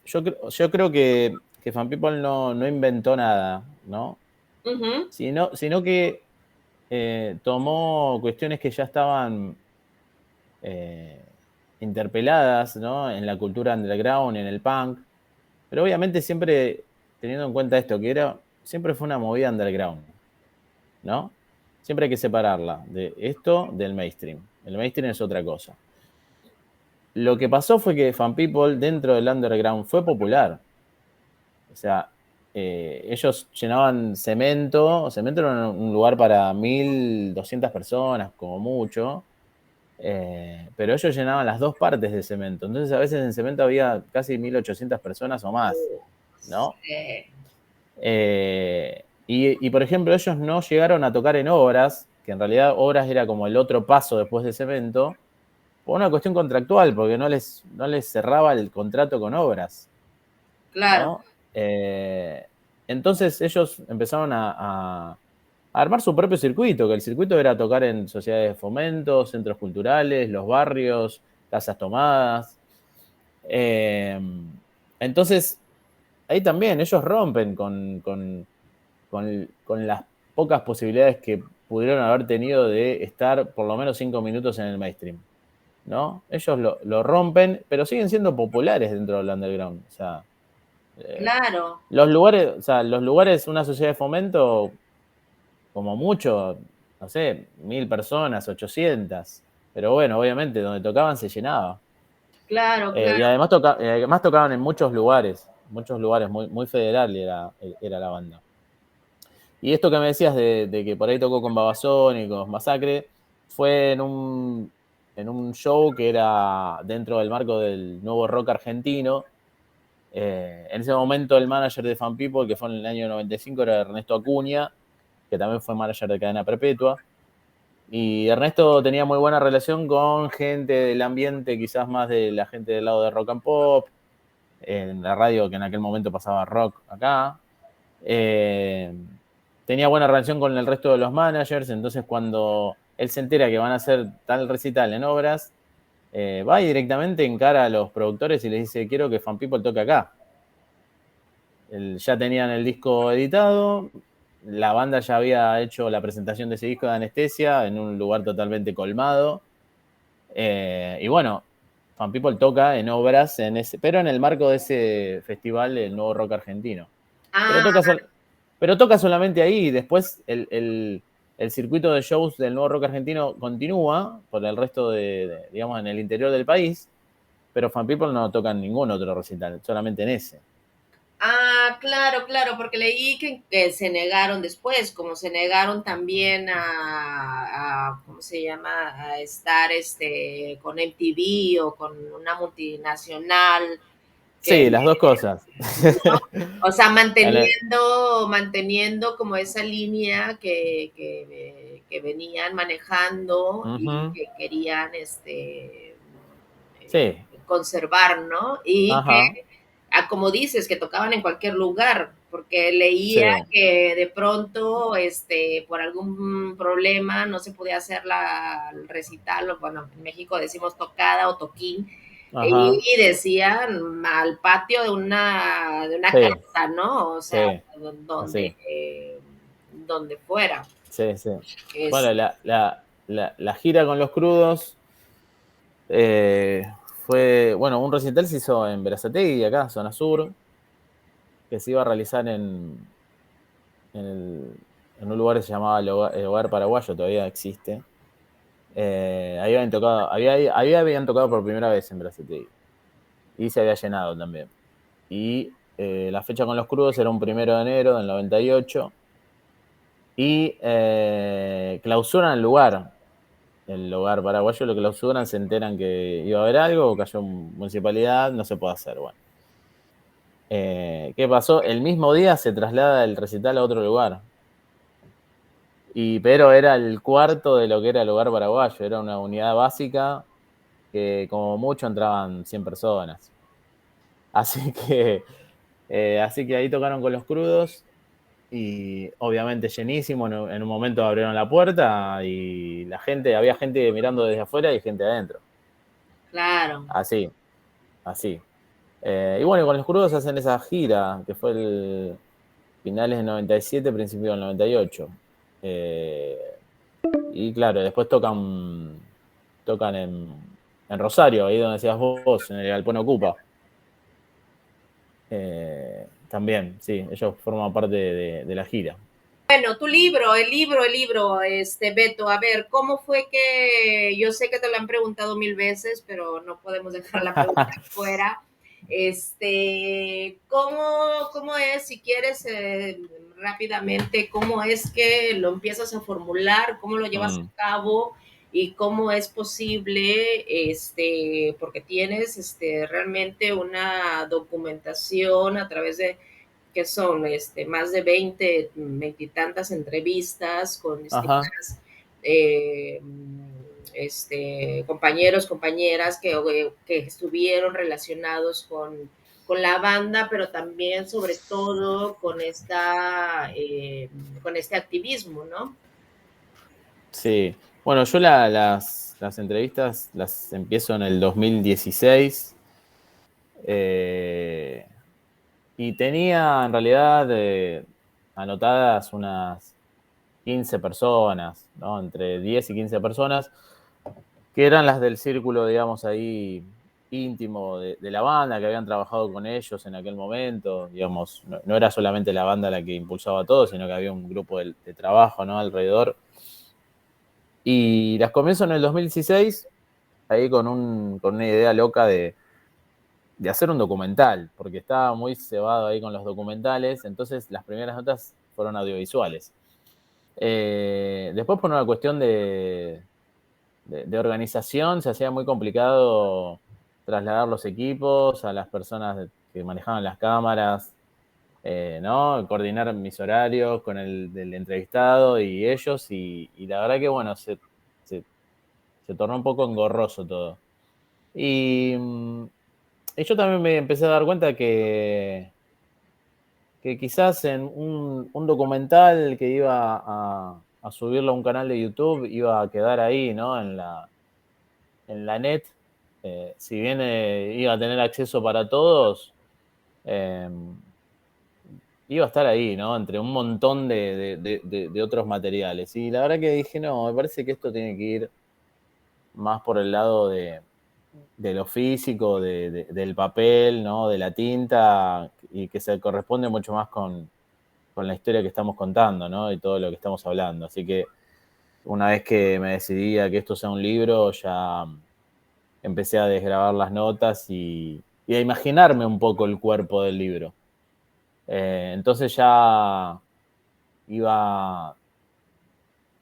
Speaker 2: yo creo que Fan People no inventó nada, ¿no?
Speaker 1: ujú,
Speaker 2: Sino que tomó cuestiones que ya estaban eh, interpeladas, ¿no? En la cultura underground, en el punk, pero obviamente siempre teniendo en cuenta esto, siempre fue una movida underground, ¿no? Siempre hay que separarla de esto del mainstream. El mainstream es otra cosa. Lo que pasó fue que Fan People dentro del underground fue popular. O sea, ellos llenaban Cemento. Cemento era un lugar para 1.200 personas, como mucho. Pero ellos llenaban las dos partes de Cemento. Entonces, a veces en Cemento había casi 1.800 personas o más, ¿no?
Speaker 1: sí,
Speaker 2: Por ejemplo, ellos no llegaron a tocar en Obras, que en realidad Obras era como el otro paso después de Cemento, por una cuestión contractual, porque no les cerraba el contrato con Obras,
Speaker 1: claro,
Speaker 2: ¿no? Eh, entonces ellos empezaron a armar su propio circuito, que el circuito era tocar en sociedades de fomento, centros culturales, los barrios, casas tomadas. Eh, entonces, ahí también ellos rompen con las pocas posibilidades que pudieron haber tenido de estar por lo menos 5 minutos en el mainstream, ¿no? Ellos lo rompen, pero siguen siendo populares dentro del underground. O sea,
Speaker 1: claro,
Speaker 2: los lugares, una sociedad de fomento, como mucho, no sé, 1.000 personas, 800. Pero bueno, obviamente, donde tocaban se llenaba.
Speaker 1: claro,
Speaker 2: Y
Speaker 1: claro.
Speaker 2: además tocaban en muchos lugares muy, muy federal era la banda. Y esto que me decías de que por ahí tocó con Babasónicos, Masacre, fue en un show que era dentro del marco del nuevo rock argentino. En ese momento el manager de Fan People, que fue en el año 95, era Ernesto Acuña, que también fue manager de Cadena Perpetua. Y Ernesto tenía muy buena relación con gente del ambiente, quizás más de la gente del lado de rock and pop, en la radio que en aquel momento pasaba rock acá. Tenía buena relación con el resto de los managers, entonces cuando él se entera que van a hacer tal recital en Obras, va y directamente encara a los productores y les dice, quiero que Fan People toque acá. Ya tenían el disco editado, la banda ya había hecho la presentación de ese disco de Anestesia en un lugar totalmente colmado. Y bueno, Fan People toca en Obras, pero en el marco de ese festival, el Nuevo Rock Argentino. Pero
Speaker 1: Ah,
Speaker 2: toca solamente ahí. Después el circuito de shows del Nuevo Rock Argentino continúa por el resto digamos, en el interior del país, pero Fan People no tocan ningún otro recital, solamente en ese.
Speaker 1: claro, claro, porque leí que se negaron después, como se negaron también ¿cómo se llama? A estar con MTV o con una multinacional que,
Speaker 2: Sí, las dos cosas.
Speaker 1: ¿no? O sea,
Speaker 2: En el-
Speaker 1: manteniendo como esa línea que venían manejando y
Speaker 2: Ujú.
Speaker 1: que querían
Speaker 2: Sí,
Speaker 1: conservar, ¿no? Y
Speaker 2: ajá,
Speaker 1: que, como dices, que tocaban en cualquier lugar, porque leía
Speaker 2: sí,
Speaker 1: que de pronto, por algún problema no se podía hacer el recital, bueno, en México decimos tocada o toquín, y
Speaker 2: ajá,
Speaker 1: decían al patio de una
Speaker 2: sí,
Speaker 1: casa, ¿no? O sea,
Speaker 2: sí,
Speaker 1: donde,
Speaker 2: así,
Speaker 1: donde fuera.
Speaker 2: sí, sí.
Speaker 1: Es,
Speaker 2: Bueno, la gira con los Crudos eh, fue, bueno, un recital se hizo en Berazategui, acá, zona sur, que se iba a realizar en, en un lugar que se llamaba el Hogar Paraguayo, todavía existe. Ahí habían tocado por primera vez en Berazategui y se había llenado también. Y la fecha con los Crudos era un 1 de enero del 98 y clausuran el lugar paraguayo lo clausuran, se enteran que iba a haber algo, cayó municipalidad, no se puede hacer, bueno. ¿Qué pasó? El mismo día se traslada el recital a otro lugar, pero era el cuarto de lo que era el lugar paraguayo, era una unidad básica que como mucho entraban 100 personas. Así que, así que ahí tocaron con los Crudos y obviamente llenísimo, en un momento abrieron la puerta y había gente mirando desde afuera y gente adentro.
Speaker 1: claro.
Speaker 2: Así, así. Y bueno, con los Crudos hacen esa gira, que fue el finales del 97, principio del 98. Eh, y claro, después tocan en Rosario, ahí donde decías vos, en el Galpón Ocupa. También, sí, ellos forman parte de la gira.
Speaker 1: Bueno, tu libro, el libro, Beto, a ver, ¿cómo fue que, yo sé que te lo han preguntado mil veces, pero no podemos dejar la pregunta fuera, ¿cómo es, si quieres, rápidamente, cómo es que lo empiezas a formular, cómo lo llevas
Speaker 2: Mm,
Speaker 1: a cabo y cómo es posible, porque tienes, realmente una documentación a través de que son más de 20 y tantas entrevistas con
Speaker 2: ajá,
Speaker 1: eh, compañeros, compañeras que estuvieron relacionados con la banda, pero también sobre todo con este activismo, ¿no?
Speaker 2: sí. Bueno, yo las entrevistas las empiezo en el 2016. eh, y tenía en realidad anotadas unas 15 personas, ¿no? Entre 10 y 15 personas, que eran las del círculo, digamos, ahí íntimo de la banda, que habían trabajado con ellos en aquel momento, digamos, no era solamente la banda la que impulsaba todo, sino que había un grupo de trabajo, ¿no? Alrededor. Y las comienzo en el 2016, ahí con una idea loca de hacer un documental, porque estaba muy cebado ahí con los documentales, entonces las primeras notas fueron audiovisuales. Después, por una cuestión de organización, se hacía muy complicado trasladar los equipos a las personas que manejaban las cámaras, ¿no? Coordinar mis horarios con el del entrevistado y ellos, y la verdad que, bueno, se tornó un poco engorroso todo. Y yo también me empecé a dar cuenta que quizás en un documental que iba a subirlo a un canal de YouTube iba a quedar ahí, ¿no? En la net. Si bien iba a tener acceso para todos, eh, iba a estar ahí, ¿no? Entre un montón de otros materiales. Y la verdad que dije, no, me parece que esto tiene que ir más por el lado de lo físico, del papel, ¿no? De la tinta, y que se corresponde mucho más con la historia que estamos contando, ¿no? Y todo lo que estamos hablando. Así que una vez que me decidí a que esto sea un libro, ya empecé a desgrabar las notas y a imaginarme un poco el cuerpo del libro. Entonces ya iba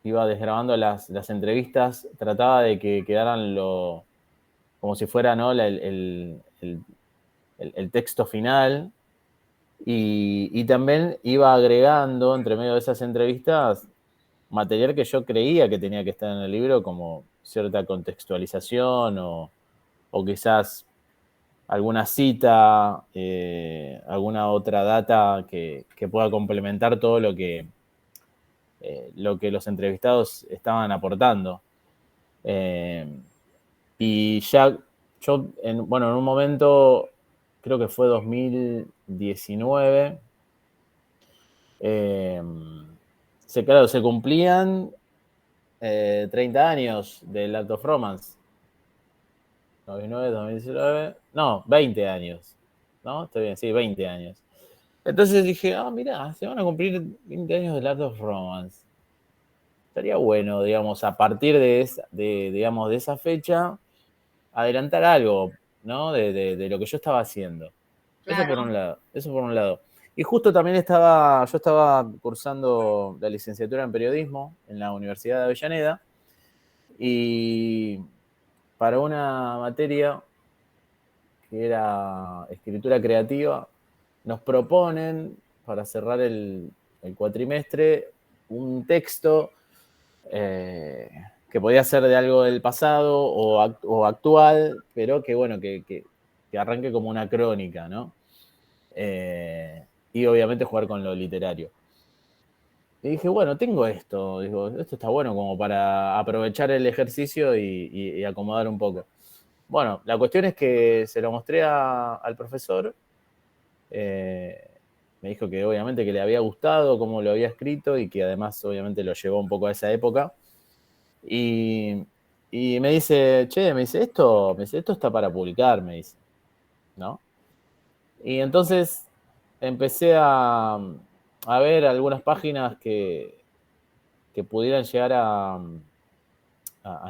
Speaker 2: desgrabando las entrevistas, trataba de que quedaran como si fuera, ¿no? El texto final, y también iba agregando entre medio de esas entrevistas material que yo creía que tenía que estar en el libro, como cierta contextualización o quizás alguna cita, alguna otra data que pueda complementar todo lo que los entrevistados estaban aportando. Y ya yo, en un momento, creo que fue 2019, claro, se cumplían 30 años del Art of Romance. 2009, 2019, no, 20 años, ¿no? Estoy bien, sí, 20 años. Entonces dije, mirá, se van a cumplir 20 años del Art of Romance. Estaría bueno, digamos, a partir digamos, de esa fecha, adelantar algo, ¿no? De lo que yo estaba haciendo. Eso por
Speaker 1: Claro.
Speaker 2: un lado. Eso por un lado. Y justo también yo estaba cursando la licenciatura en periodismo en la Universidad de Avellaneda, y para una materia que era escritura creativa, nos proponen, para cerrar el cuatrimestre, un texto que podía ser de algo del pasado o actual, pero que, bueno, que arranque como una crónica, ¿no? Y obviamente jugar con lo literario. Y dije, bueno, tengo esto, digo, esto está bueno como para aprovechar el ejercicio y acomodar un poco. Bueno, la cuestión es que se lo mostré al profesor, me dijo que obviamente que le había gustado cómo lo había escrito y que además obviamente lo llevó un poco a esa época. Y me dice, esto está para publicar, me dice, ¿no? Y entonces empecé a ver algunas páginas que pudieran llegar a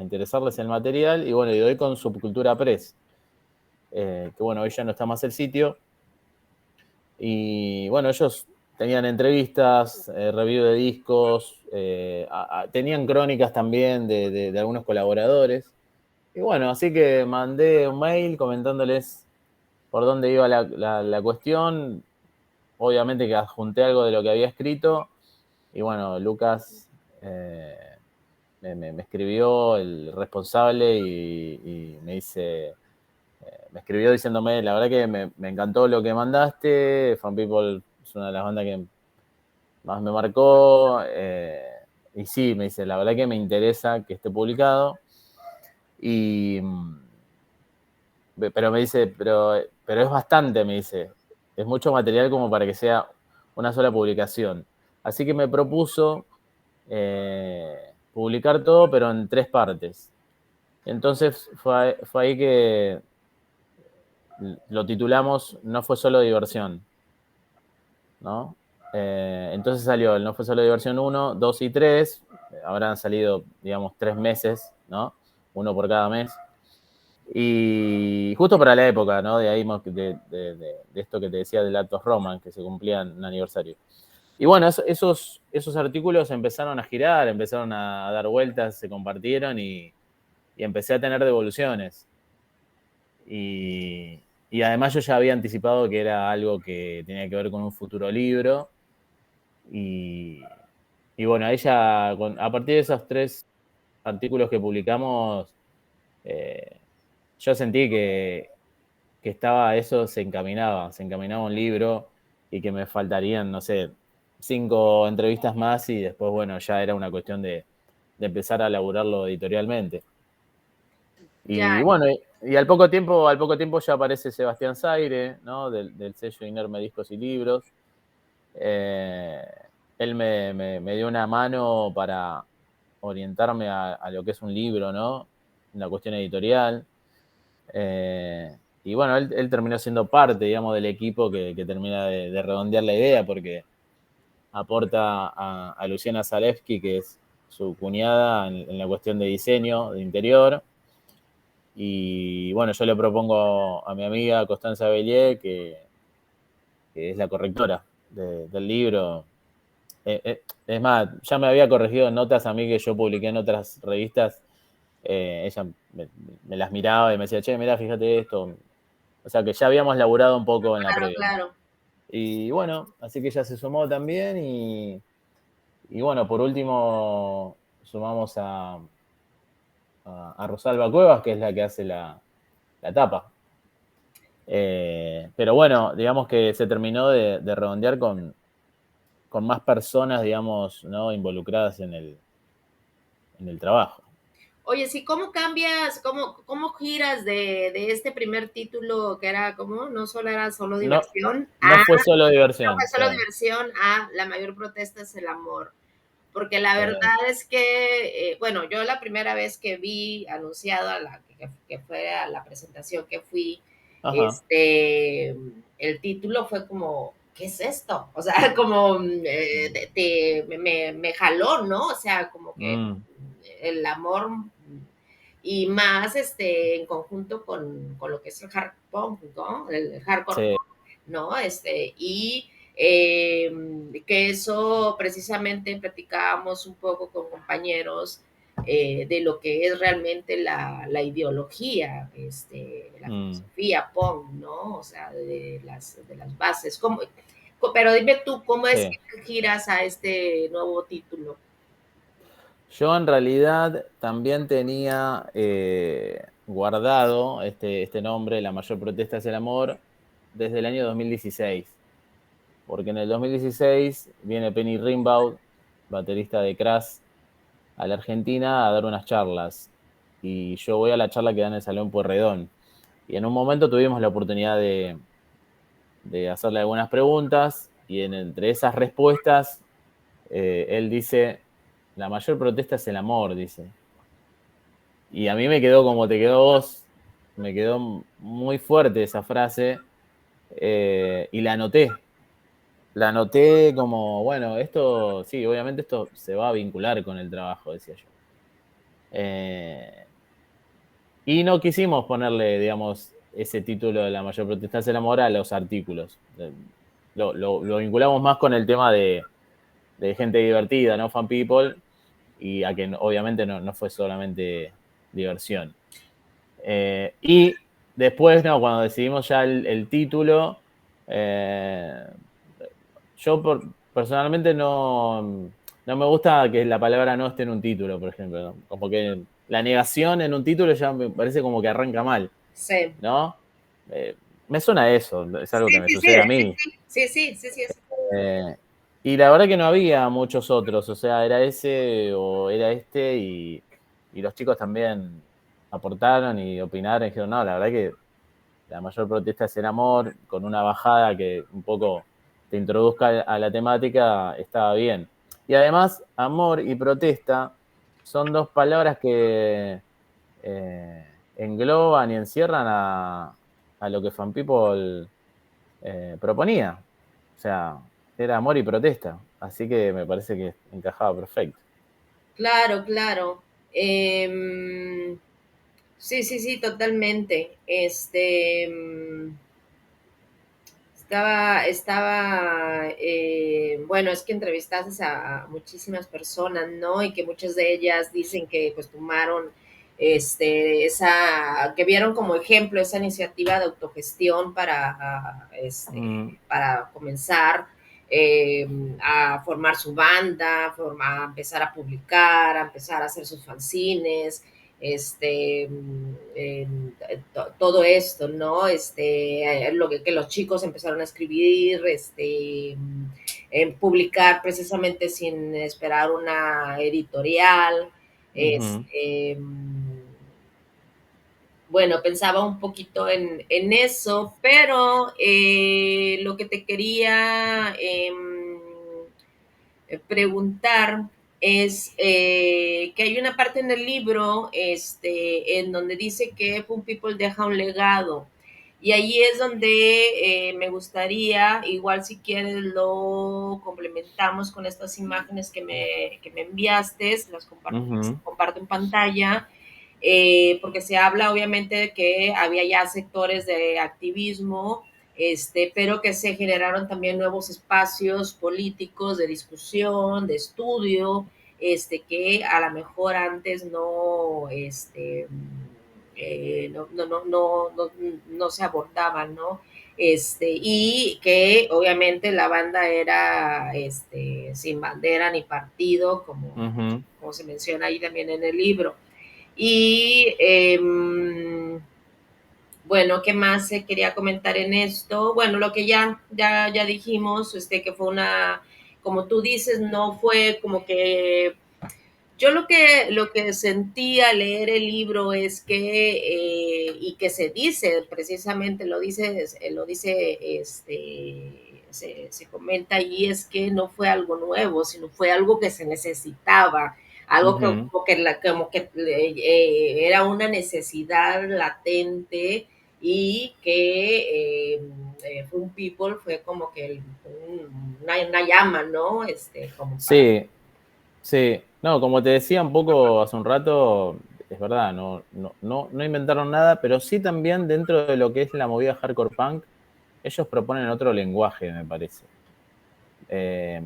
Speaker 2: interesarles el material, y bueno, y doy con Subcultura Press, que bueno, hoy ya no está más el sitio, y bueno, ellos tenían entrevistas, review de discos, tenían crónicas también de algunos colaboradores, y bueno, así que mandé un mail comentándoles por dónde iba la cuestión, obviamente que adjunté algo de lo que había escrito, y bueno, Lucas me escribió, el responsable, y me dice, me escribió diciéndome, la verdad que me encantó lo que mandaste, From People es una de las bandas que más me marcó, y sí, me dice, la verdad que me interesa que esté publicado, pero me dice, pero es bastante, me dice, es mucho material como para que sea una sola publicación. Así que me propuso publicar todo, pero en 3 partes. Entonces fue ahí que lo titulamos No fue solo diversión, ¿no? Entonces salió el No fue solo diversión 1, 2 y 3. Ahora han salido, digamos, 3 meses, ¿no? Uno por cada mes. Y justo para la época, ¿no? De ahí de esto que te decía del Actos Roman, que se cumplía en un aniversario. Y bueno, esos artículos empezaron a girar, empezaron a dar vueltas, se compartieron y empecé a tener devoluciones. Y además yo ya había anticipado que era algo que tenía que ver con un futuro libro. Y, y bueno, a partir de esos 3 artículos que publicamos, eh, yo sentí que estaba eso, se encaminaba un libro y que me faltarían, no sé, 5 entrevistas más y después, bueno, ya era una cuestión de empezar a laburarlo editorialmente.
Speaker 1: Ya,
Speaker 2: Y bueno, y al poco tiempo ya aparece Sebastián Zaire, ¿no? Del sello Inerme Discos y Libros. Eh, Él me dio una mano para orientarme a lo que es un libro, ¿no? La cuestión editorial. Y bueno, él terminó siendo parte, digamos, del equipo que termina de redondear la idea, porque aporta a Luciana Zalewski, que es su cuñada en la cuestión de diseño de interior. Y bueno, yo le propongo a mi amiga Constanza Bellier, que es la correctora del libro. Es más, ya me había corregido notas a mí que yo publiqué en otras revistas. Ella me las miraba y me decía, che, mira, fíjate esto. O sea que ya habíamos laburado un poco en la
Speaker 1: claro,
Speaker 2: previa.
Speaker 1: claro.
Speaker 2: Y bueno, así que ella se sumó también y bueno, por último sumamos a Rosalba Cuevas, que es la que hace la tapa. Pero bueno, digamos que se terminó de redondear con más personas, digamos, ¿no? Involucradas en el trabajo.
Speaker 1: Oye, sí, ¿cómo cambias, cómo giras de este primer título que era como, no solo era solo
Speaker 2: No,
Speaker 1: diversión,
Speaker 2: no
Speaker 1: a,
Speaker 2: fue solo
Speaker 1: no fue
Speaker 2: diversión, sí,
Speaker 1: solo diversión, a la mayor protesta es el amor? Porque la
Speaker 2: sí.
Speaker 1: verdad es que, bueno, yo la primera vez que vi anunciada, que fue a la presentación que fui,
Speaker 2: Ajá,
Speaker 1: el título fue como, ¿qué es esto? O sea, como me jaló, ¿no? O sea, como que
Speaker 2: mm,
Speaker 1: el amor y más en conjunto con lo que es el hard punk, ¿no? El hardcore
Speaker 2: sí,
Speaker 1: punk, ¿no? Y que eso precisamente platicábamos un poco con compañeros de lo que es realmente la ideología, la
Speaker 2: mm,
Speaker 1: filosofía punk, ¿no? O sea, de las bases. Pero dime tú, ¿cómo es
Speaker 2: sí.
Speaker 1: que giras a este nuevo título?
Speaker 2: Yo en realidad también tenía guardado este nombre, La mayor protesta es el amor, desde el año 2016. Porque en el 2016 viene Penny Rimbaud, baterista de Crash, a la Argentina a dar unas charlas. Y yo voy a la charla que da en el Salón Pueyrredón. Y en un momento tuvimos la oportunidad de hacerle algunas preguntas y entre esas respuestas él dice, la mayor protesta es el amor, dice. Y a mí me quedó como te quedó vos, me quedó muy fuerte esa frase y la anoté como, bueno, esto, sí, obviamente esto se va a vincular con el trabajo, decía yo. Eh, y no quisimos ponerle, digamos, ese título de La mayor protesta es el amor a los artículos. Lo vinculamos más con el tema de gente divertida, ¿no? Fan people, y a que obviamente no fue solamente diversión. Y después, no, cuando decidimos ya el título, eh, yo personalmente no me gusta que la palabra no esté en un título, por ejemplo, ¿no? Como que la negación en un título ya me parece como que arranca mal,
Speaker 1: Sí.
Speaker 2: ¿no? Eh, Me suena a eso, es algo
Speaker 1: Sí,
Speaker 2: que me
Speaker 1: sí, sí,
Speaker 2: sucede a mí.
Speaker 1: sí, sí, sí, sí, sí.
Speaker 2: Eh, y la verdad que no había muchos otros, o sea, era ese o era este y los chicos también aportaron y opinaron y dijeron, no, la verdad que la mayor protesta es el amor, con una bajada que un poco te introduzca a la temática, estaba bien. Y además, amor y protesta son dos palabras que engloban y encierran a lo que Fan People proponía. O sea, era amor y protesta. Así que me parece que encajaba perfecto.
Speaker 1: Claro, claro. Sí, sí, sí, totalmente. bueno, es que entrevistaste a muchísimas personas, ¿no? Y que muchas de ellas dicen que pues tomaron que vieron como ejemplo esa iniciativa de autogestión para comenzar eh, a formar su banda, a empezar a publicar, a empezar a hacer sus fanzines, todo esto, ¿no? Lo que los chicos empezaron a escribir, publicar precisamente sin esperar una editorial.
Speaker 2: Ujú.
Speaker 1: Bueno, pensaba un poquito en eso, pero lo que te quería preguntar es que hay una parte en el libro en donde dice que Fun People deja un legado. Y ahí es donde me gustaría, igual si quieres lo complementamos con estas imágenes que me enviaste, las
Speaker 2: Ujú.
Speaker 1: comparto en pantalla, porque se habla obviamente de que había ya sectores de activismo, pero que se generaron también nuevos espacios políticos de discusión, de estudio, que a lo mejor antes no se abordaban, ¿no? Y que obviamente la banda era sin bandera ni partido,
Speaker 2: Ujú.
Speaker 1: como se menciona ahí también en el libro. Y bueno, ¿qué más se quería comentar en esto? Bueno, lo que ya dijimos, que fue como tú dices, no fue como que yo lo que sentí al leer el libro es y que se dice, precisamente se comenta allí, es que no fue algo nuevo, sino fue algo que se necesitaba, algo
Speaker 2: Ujú.
Speaker 1: como que era una necesidad latente y que Fun People fue como que una llama, ¿no? Como para...
Speaker 2: Sí, sí. No, como te decía un poco hace un rato, es verdad, no inventaron nada, pero sí también dentro de lo que es la movida hardcore punk, ellos proponen otro lenguaje, me parece. Eh,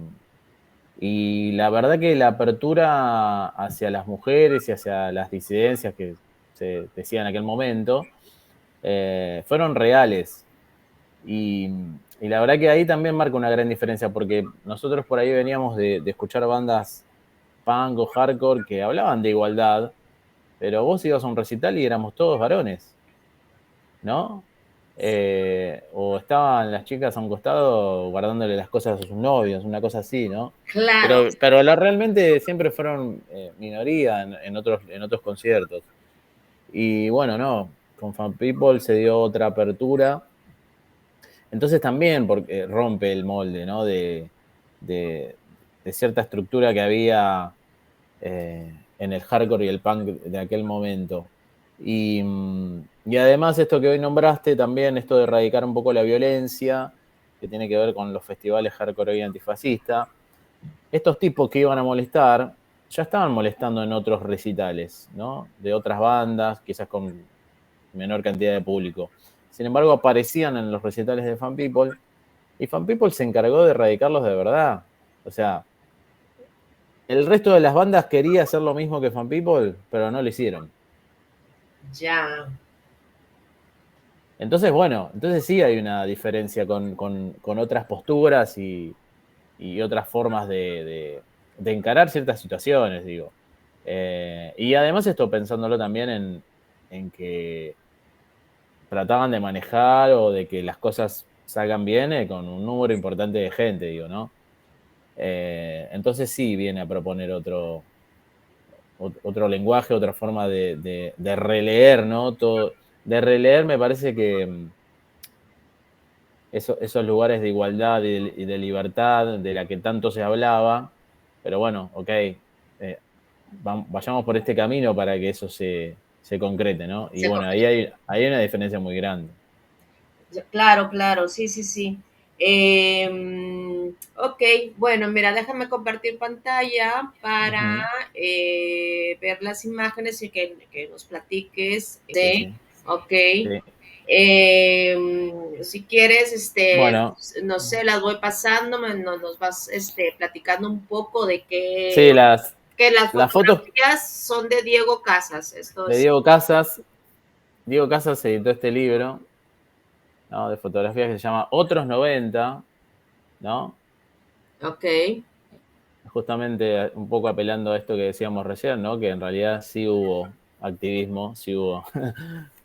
Speaker 2: y la verdad que la apertura hacia las mujeres y hacia las disidencias que se decía en aquel momento, fueron reales. Y, y la verdad que ahí también marca una gran diferencia, porque nosotros por ahí veníamos de escuchar bandas punk o hardcore que hablaban de igualdad, pero vos ibas a un recital y éramos todos varones, ¿no? O estaban las chicas a un costado guardándole las cosas a sus novios, una cosa así, ¿no?
Speaker 1: Claro,
Speaker 2: Pero realmente siempre fueron minoría en otros conciertos. Y bueno, no, con Fan People se dio otra apertura. Entonces también porque rompe el molde, ¿no? De, de cierta estructura que había en el hardcore y el punk de aquel momento. Y además esto que hoy nombraste también, esto de erradicar un poco la violencia, que tiene que ver con los festivales hardcore y antifascista, estos tipos que iban a molestar ya estaban molestando en otros recitales, ¿no? De otras bandas, quizás con menor cantidad de público. Sin embargo, aparecían en los recitales de Fan People y Fan People se encargó de erradicarlos de verdad. O sea, el resto de las bandas quería hacer lo mismo que Fan People, pero no lo hicieron.
Speaker 1: ya.
Speaker 2: Entonces, bueno, entonces sí hay una diferencia con otras posturas y otras formas de encarar ciertas situaciones, digo. Y además esto pensándolo también en que trataban de manejar o de que las cosas salgan bien con un número importante de gente, digo, ¿no? Entonces sí viene a proponer otro lenguaje, otra forma de releer, ¿no? Todo, de releer me parece que esos lugares de igualdad y de libertad de la que tanto se hablaba, pero bueno, ok, vayamos por este camino para que eso se concrete, ¿no? Y
Speaker 1: Se
Speaker 2: bueno, hay una diferencia muy grande.
Speaker 1: Claro, claro, sí, sí, sí. Ok, bueno, mira, déjame compartir pantalla para
Speaker 2: Ujú.
Speaker 1: ver las imágenes y que nos platiques.
Speaker 2: Sí,
Speaker 1: Sí,
Speaker 2: sí,
Speaker 1: ok.
Speaker 2: sí.
Speaker 1: Si quieres,
Speaker 2: Bueno,
Speaker 1: no sé, las voy pasando, nos vas platicando un poco de
Speaker 2: sí,
Speaker 1: que las
Speaker 2: las fotos
Speaker 1: fotografías son de Diego Casas. Esto
Speaker 2: de
Speaker 1: es,
Speaker 2: Diego Casas. Diego Casas editó este libro, ¿no?, de fotografías que se llama Otros 90, ¿no?
Speaker 1: ok,
Speaker 2: Justamente un poco apelando a esto que decíamos recién, ¿no? Que en realidad sí hubo activismo, sí hubo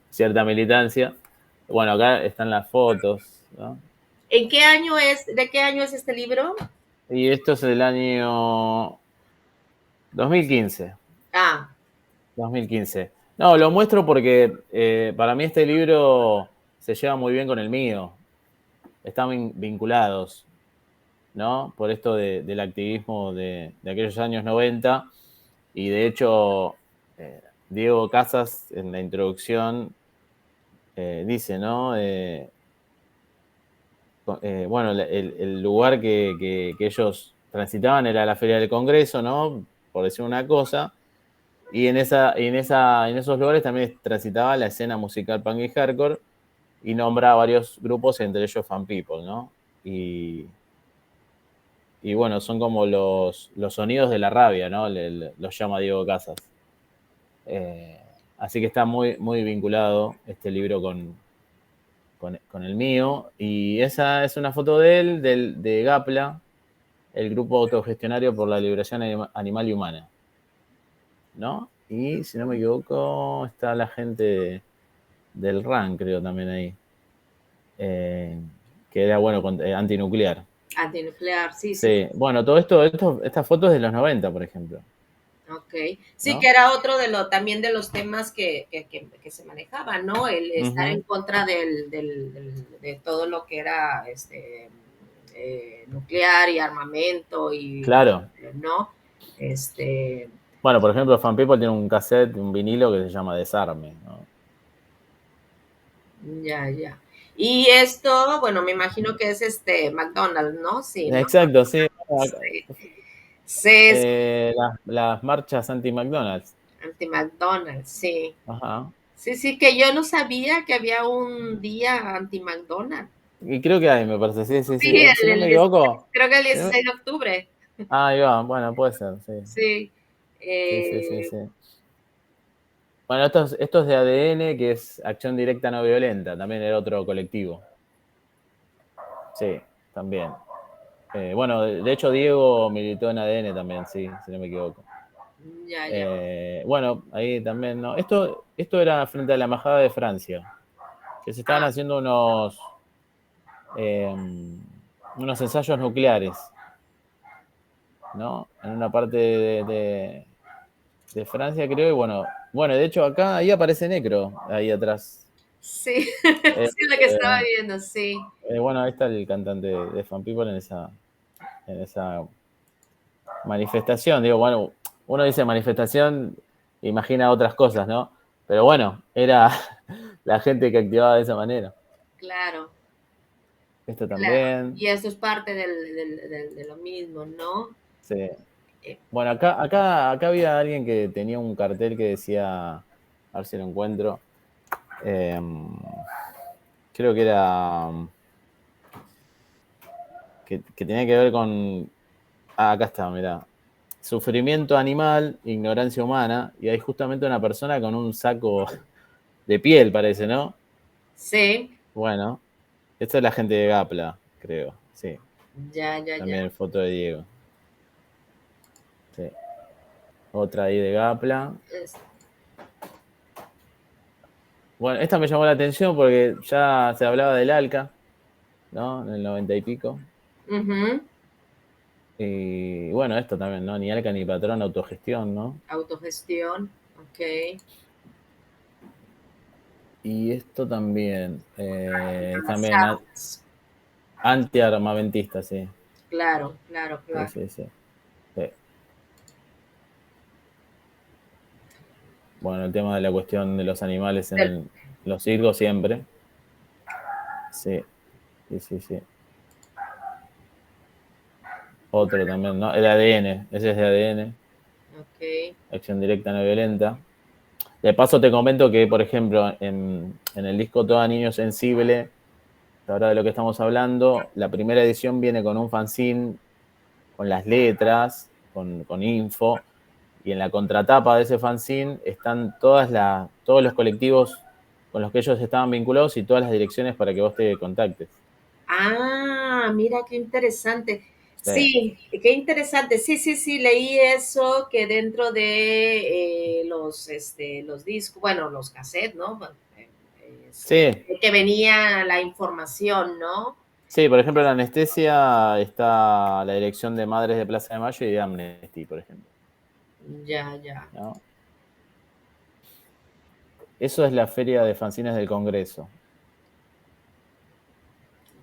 Speaker 2: cierta militancia. Bueno, acá están las fotos, ¿no?
Speaker 1: ¿en qué año es, de qué año es este libro?
Speaker 2: Y esto es del año 2015.
Speaker 1: Ah,
Speaker 2: 2015. No, lo muestro porque para mí este libro se lleva muy bien con el mío. Están vinculados, ¿no? Por esto del activismo de aquellos años 90. Y de hecho, Diego Casas en la introducción dice, ¿no? Bueno, el lugar que ellos transitaban era la Feria del Congreso, ¿no? Por decir una cosa. Y en esos lugares también transitaba la escena musical punk y hardcore y nombra varios grupos, entre ellos Fan People, ¿no? Y, y bueno, son como los sonidos de la rabia, ¿no? Los llama Diego Casas. Eh, Así que está muy, muy vinculado este libro con el mío. Y esa es una foto de él, de GAPLA, el grupo autogestionario por la liberación animal y humana, ¿no? Y si no me equivoco, está la gente del RAN, creo también ahí, eh, que era, bueno, antinuclear.
Speaker 1: antinuclear, sí, sí,
Speaker 2: Sí, bueno, todo estas fotos de los 90, por ejemplo,
Speaker 1: ok. Sí, que
Speaker 2: ¿no?
Speaker 1: era otro también de los temas que se manejaban, ¿no? El estar en
Speaker 2: Ujú.
Speaker 1: contra de todo lo que era nuclear y armamento y,
Speaker 2: Claro.
Speaker 1: ¿no? Este,
Speaker 2: Bueno, por ejemplo, Fan People tiene un cassette, un vinilo que se llama Desarme, ¿no?
Speaker 1: ya, ya. Y esto, bueno, me imagino que es McDonald's, ¿no? Sí, ¿no?
Speaker 2: Exacto, sí.
Speaker 1: Sí. Sí, sí,
Speaker 2: Las marchas anti-McDonald's.
Speaker 1: anti-McDonald's, sí.
Speaker 2: Ajá.
Speaker 1: Sí, sí, que yo no sabía que había un día anti-McDonald's.
Speaker 2: Y creo que hay, me parece, sí, sí, sí.
Speaker 1: Sí,
Speaker 2: Si no me equivoco.
Speaker 1: creo que el
Speaker 2: si no me-
Speaker 1: 16 de octubre.
Speaker 2: Ahí va, bueno, puede ser, sí.
Speaker 1: Sí.
Speaker 2: Sí, sí, sí,
Speaker 1: Eh,
Speaker 2: sí. Bueno, esto es de ADN, que es Acción Directa No Violenta, también era otro colectivo. Sí, también. Bueno, de hecho, Diego militó en ADN también, sí, si no me equivoco.
Speaker 1: ya, ya.
Speaker 2: Bueno, ahí también, ¿no? Esto era frente a la Embajada de Francia, que se estaban
Speaker 1: Ah,
Speaker 2: haciendo eh, unos ensayos nucleares, ¿no? En una parte de Francia, creo, y bueno, de hecho acá, ahí aparece Necro, ahí atrás.
Speaker 1: sí,
Speaker 2: Eh,
Speaker 1: sí, lo que estaba viendo, sí.
Speaker 2: bueno, ahí está el cantante de Fan People en esa manifestación. Digo, bueno, uno dice manifestación, imagina otras cosas, ¿no? Pero bueno, era la gente que activaba de esa manera.
Speaker 1: Claro,
Speaker 2: Esto
Speaker 1: claro.
Speaker 2: también.
Speaker 1: Y esto es parte de lo mismo, ¿no?
Speaker 2: Sí.
Speaker 1: Eh,
Speaker 2: Bueno, acá había alguien que tenía un cartel que decía, a ver si lo encuentro, eh, creo que era, que tenía que ver con, acá está, mirá, sufrimiento animal, ignorancia humana, y hay justamente una persona con un saco de piel, parece, ¿no?
Speaker 1: sí,
Speaker 2: Bueno, esta es la gente de Gapla, creo, sí,
Speaker 1: ya, ya, ya.
Speaker 2: también foto de Diego, sí. Otra ahí de Gapla.
Speaker 1: Es-
Speaker 2: Bueno, esta me llamó la atención porque ya se hablaba del ALCA, ¿no? En el 90 y pico.
Speaker 1: ujú,
Speaker 2: Y bueno, esto también, ¿no? Ni ALCA ni patrón, autogestión, ¿no?
Speaker 1: autogestión, ok.
Speaker 2: Y esto también, también
Speaker 1: Amenazados.
Speaker 2: antiarmamentista, sí.
Speaker 1: Claro, claro,
Speaker 2: Sí,
Speaker 1: claro.
Speaker 2: sí, sí. Sí. Bueno, el tema de la cuestión de los animales
Speaker 1: Del-
Speaker 2: en los circos siempre. Sí, sí, sí, sí. Otro también, ¿no? El ADN, ese es de ADN,
Speaker 1: ok.
Speaker 2: acción directa no violenta. De paso te comento que, por ejemplo, en el disco Toda Niño Sensible, ahora de lo que estamos hablando, la primera edición viene con un fanzine, con las letras, con info, y en la contratapa de ese fanzine están todos los colectivos con los que ellos estaban vinculados y todas las direcciones para que vos te contactes.
Speaker 1: Ah, mira qué interesante.
Speaker 2: Sí,
Speaker 1: Sí, qué interesante. Sí, sí, sí, leí eso que dentro de los discos, bueno, los cassettes, ¿no? Bueno,
Speaker 2: sí,
Speaker 1: que venía la información, ¿no?
Speaker 2: sí, por ejemplo, en la anestesia está la dirección de Madres de Plaza de Mayo y de Amnesty, por ejemplo.
Speaker 1: Ya, ya.
Speaker 2: ¿No? Eso es la feria de fanzines del Congreso,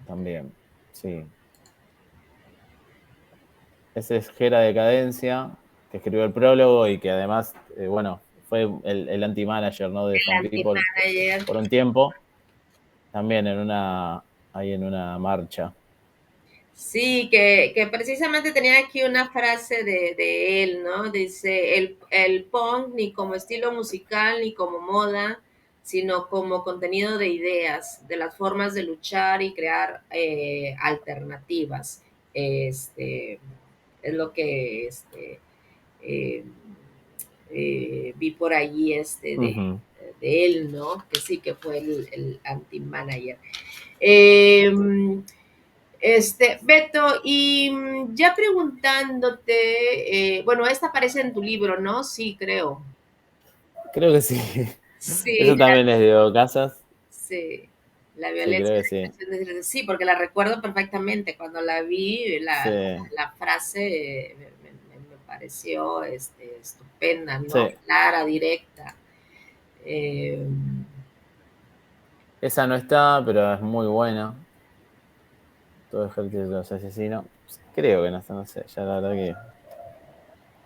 Speaker 2: también, sí. Ese es Gera Decadencia, que escribió el prólogo y que además, bueno, fue el anti-manager, ¿no? De Fun
Speaker 1: El
Speaker 2: People
Speaker 1: anti-manager.
Speaker 2: por un tiempo, también ahí en una marcha.
Speaker 1: Sí, que precisamente tenía aquí una frase de él, ¿no? Dice, el punk ni como estilo musical ni como moda, sino como contenido de ideas, de las formas de luchar y crear alternativas. Es lo que eh, vi por allí
Speaker 2: Ujú.
Speaker 1: de él, ¿no? Que sí, que fue el anti-manager. Eh, Beto, y ya preguntándote, bueno, esta aparece en tu libro, ¿no? Sí, creo.
Speaker 2: Creo que sí.
Speaker 1: Sí,
Speaker 2: Eso también es de Ocasas.
Speaker 1: sí, la
Speaker 2: Sí,
Speaker 1: violencia
Speaker 2: creo que
Speaker 1: de
Speaker 2: sí.
Speaker 1: sí, porque la recuerdo perfectamente. Cuando la vi,
Speaker 2: Sí,
Speaker 1: la frase me pareció estupenda,
Speaker 2: sí.
Speaker 1: ¿no? Clara, directa. Eh,
Speaker 2: Esa no está, pero es muy buena. Todo ejército de los asesinos. Creo que no está, no sé, ya la verdad que.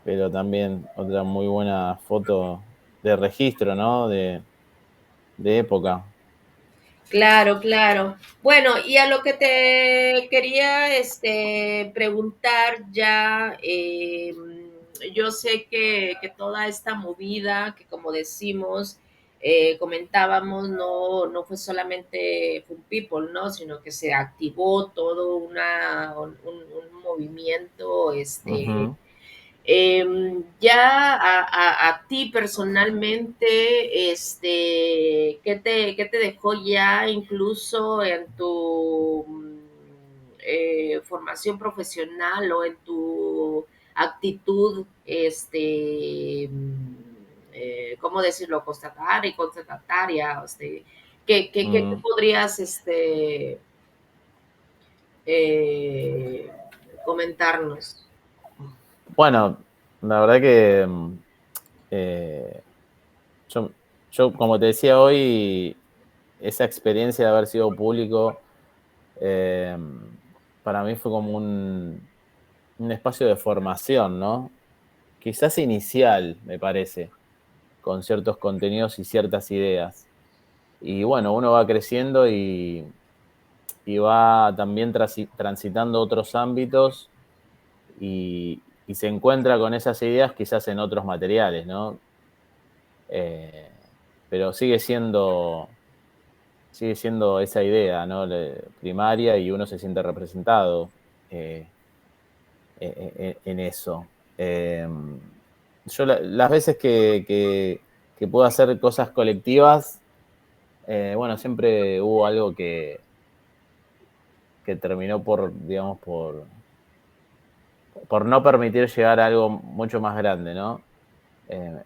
Speaker 2: Pero también otra muy buena foto de registro, ¿no? De época.
Speaker 1: Claro, claro. Bueno, y a lo que te quería preguntar ya, yo sé que toda esta movida, que como decimos, comentábamos, no fue solamente Fun People, ¿no? Sino que se activó todo un movimiento,
Speaker 2: Ujú.
Speaker 1: ya a ti personalmente, ¿qué te dejó ya incluso en tu formación profesional o en tu actitud, ¿cómo decirlo? Constatataria, ¿qué
Speaker 2: Mm.
Speaker 1: podrías, eh, comentarnos?
Speaker 2: Bueno, la verdad que eh, yo, yo, como te decía hoy, esa experiencia de haber sido público, eh, para mí fue como un espacio de formación, ¿no? Quizás inicial, me parece, con ciertos contenidos y ciertas ideas. Y bueno, uno va creciendo y va también transitando otros ámbitos y se encuentra con esas ideas quizás en otros materiales, ¿no? Eh, pero sigue siendo esa idea, ¿no? Primaria y uno se siente representado eh, en eso. Yo las veces que puedo hacer cosas colectivas, bueno, siempre hubo algo que terminó digamos, por no permitir llegar a algo mucho más grande, ¿no? Eh,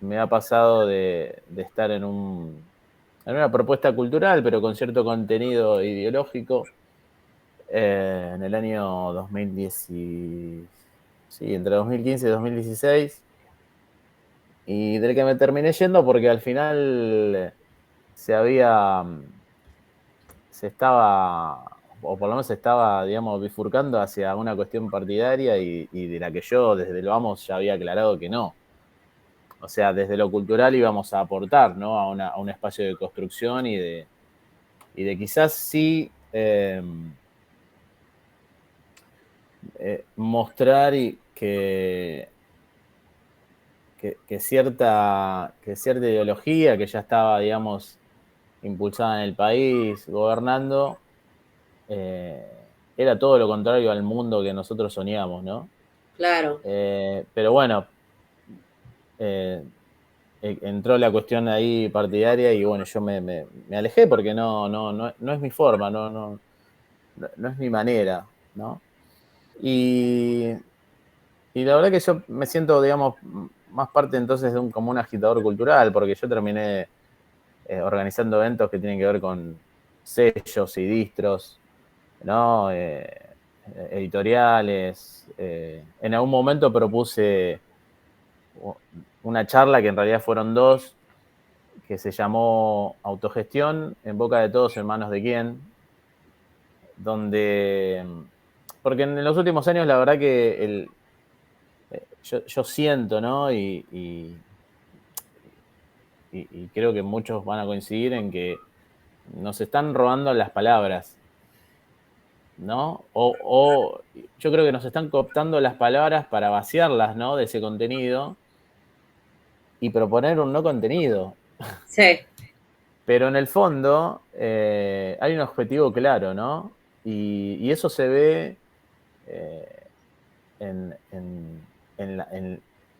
Speaker 2: Me ha pasado de estar en una propuesta cultural, pero con cierto contenido ideológico, en el año 2010, sí, entre 2015 y 2016, y del que me terminé yendo porque al final se había, se estaba, o por lo menos se estaba, digamos, bifurcando hacia una cuestión partidaria y de la que yo desde lo vamos ya había aclarado que no. O sea, desde lo cultural íbamos a aportar, ¿no? A un espacio de construcción y de quizás sí mostrar cierta ideología que ya estaba, digamos, impulsada en el país, gobernando, era todo lo contrario al mundo que nosotros soñamos, ¿no?
Speaker 1: Claro.
Speaker 2: Pero bueno, eh, entró la cuestión ahí partidaria y bueno, yo me alejé porque no es mi forma, no es mi manera, ¿no? Y, y la verdad que yo me siento, digamos, más parte entonces de como un agitador cultural, porque yo terminé organizando eventos que tienen que ver con sellos y distros, ¿no? Editoriales. En algún momento propuse una charla que en realidad fueron dos, que se llamó Autogestión en boca de todos, en manos de quién, donde, porque en los últimos años la verdad que yo siento, ¿no? Y creo que muchos van a coincidir en que nos están robando las palabras, ¿no? O yo creo que nos están cooptando las palabras para vaciarlas, ¿no? De ese contenido y proponer un no contenido.
Speaker 1: Sí.
Speaker 2: Pero en el fondo hay un objetivo claro, ¿no? Y eso se ve eh, en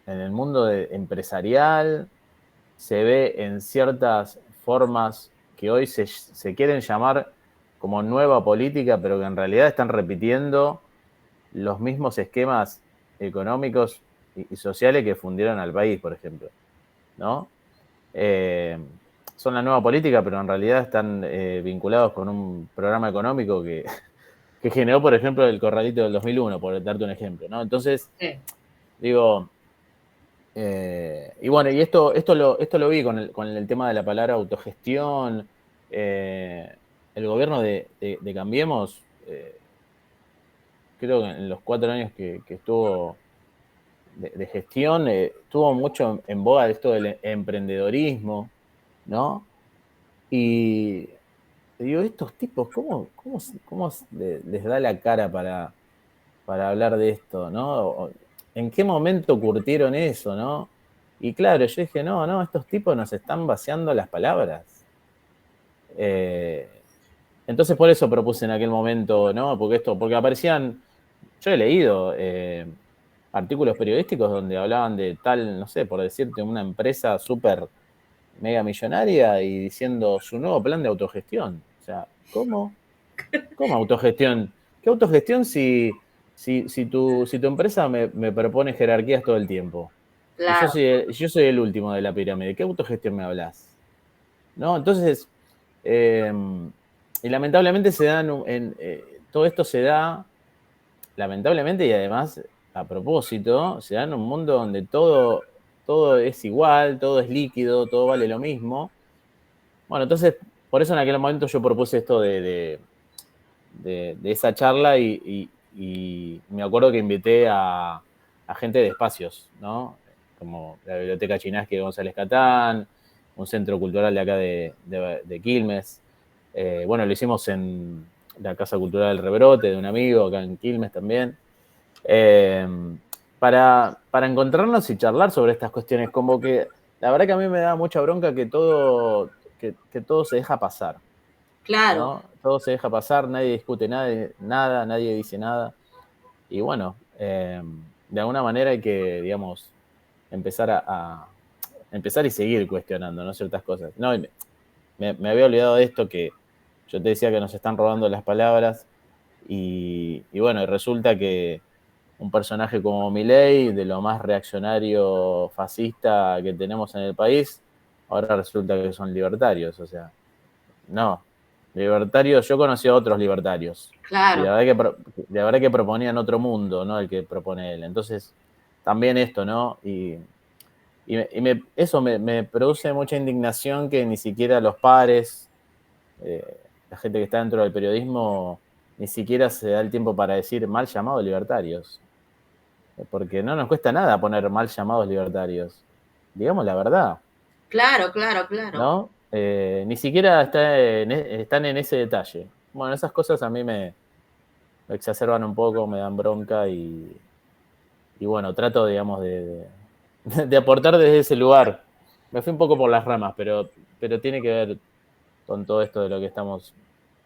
Speaker 2: el mundo empresarial, se ve en ciertas formas que hoy se quieren llamar como nueva política, pero que en realidad están repitiendo los mismos esquemas económicos y sociales que fundieron al país, por ejemplo, ¿no? Eh, Son la nueva política, pero en realidad están vinculados con un programa económico que generó, por ejemplo, el corralito del 2001, por darte un ejemplo, ¿no? Entonces,
Speaker 1: Sí.
Speaker 2: digo, y bueno, y esto lo vi con el tema de la palabra autogestión. Eh, el gobierno de Cambiemos, creo que en los 4 años que estuvo de gestión, estuvo mucho en boga de esto del emprendedorismo, ¿no? Y digo, estos tipos, ¿cómo les da la cara para hablar de esto, ¿no? ¿En qué momento curtieron eso, no? Y claro, yo dije, no, estos tipos nos están vaciando las palabras. Entonces por eso propuse en aquel momento, ¿no? Porque aparecían, yo he leído artículos periodísticos donde hablaban de tal, no sé, por decirte, una empresa súper mega millonaria y diciendo su nuevo plan de autogestión. O sea, ¿cómo? ¿Cómo autogestión? ¿Qué autogestión si tu empresa me propone jerarquías todo el tiempo? Y
Speaker 1: Claro.
Speaker 2: yo soy el último de la pirámide. ¿Qué autogestión me hablas? ¿No? Entonces, eh, y lamentablemente todo esto se da, lamentablemente y además a propósito, se da en un mundo donde todo es igual, todo es líquido, todo vale lo mismo. Bueno, entonces, por eso en aquel momento yo propuse esto de esa charla y me acuerdo que invité a gente de espacios, ¿no? Como la Biblioteca Chinaski de González Catán, un centro cultural de acá de Quilmes. Bueno, lo hicimos en la Casa Cultural del Rebrote de un amigo acá en Quilmes también. Eh, para encontrarnos y charlar sobre estas cuestiones, como que la verdad que a mí me da mucha bronca que todo se deja pasar,
Speaker 1: Claro.
Speaker 2: ¿no? Todo se deja pasar, nadie discute nada, nadie dice nada. Y bueno, de alguna manera hay que, digamos, empezar empezar y seguir cuestionando, ¿no? Ciertas cosas. No, me había olvidado de esto que yo te decía que nos están robando las palabras y bueno, y resulta que un personaje como Milei, de lo más reaccionario fascista que tenemos en el país, ahora resulta que son libertarios, o sea, no, libertarios, yo conocí a otros libertarios y
Speaker 1: Claro.
Speaker 2: la verdad que proponían otro mundo, ¿no? El que propone él. Entonces, también esto, ¿no? Eso me produce mucha indignación que ni siquiera los pares, la gente que está dentro del periodismo, ni siquiera se da el tiempo para decir mal llamados libertarios. Porque no nos cuesta nada poner mal llamados libertarios. Digamos la verdad,
Speaker 1: Claro, claro, claro.
Speaker 2: ¿no? Ni siquiera están en ese detalle. Bueno, esas cosas a mí me exacerban un poco, me dan bronca y bueno, trato, digamos, de aportar desde ese lugar. Me fui un poco por las ramas, pero tiene que ver con todo esto de lo que estamos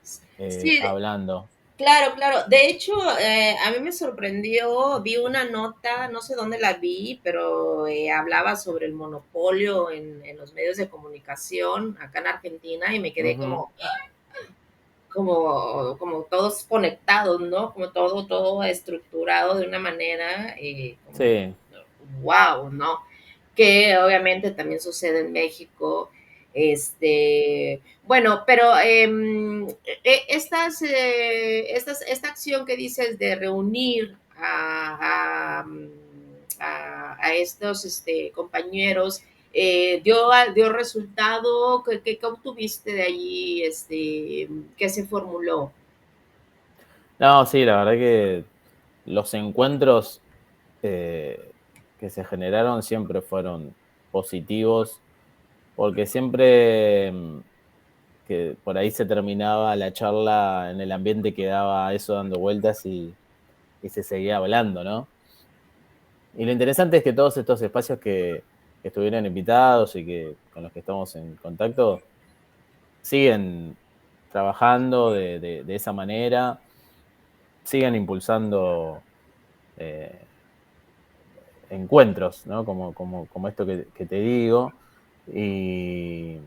Speaker 1: Sí,
Speaker 2: hablando.
Speaker 1: claro, claro. De hecho, a mí me sorprendió, vi una nota, no sé dónde la vi, pero hablaba sobre el monopolio en los medios de comunicación acá en Argentina y me quedé
Speaker 2: Ujú.
Speaker 1: como todos conectados, ¿no? Como todo estructurado de una manera, como,
Speaker 2: Sí.
Speaker 1: wow, ¿no? Que obviamente también sucede en México. Bueno, pero esta acción que dices de reunir a estos compañeros, dio resultado. ¿Qué obtuviste de allí? ¿Qué se formuló?
Speaker 2: No, sí, la verdad que los encuentros eh, que se generaron siempre fueron positivos, porque siempre que por ahí se terminaba la charla en el ambiente, quedaba eso dando vueltas y se seguía hablando, ¿no? Y lo interesante es que todos estos espacios que estuvieron invitados y que con los que estamos en contacto siguen trabajando de esa manera, siguen impulsando eh, encuentros, ¿no? Como esto que te digo. Y,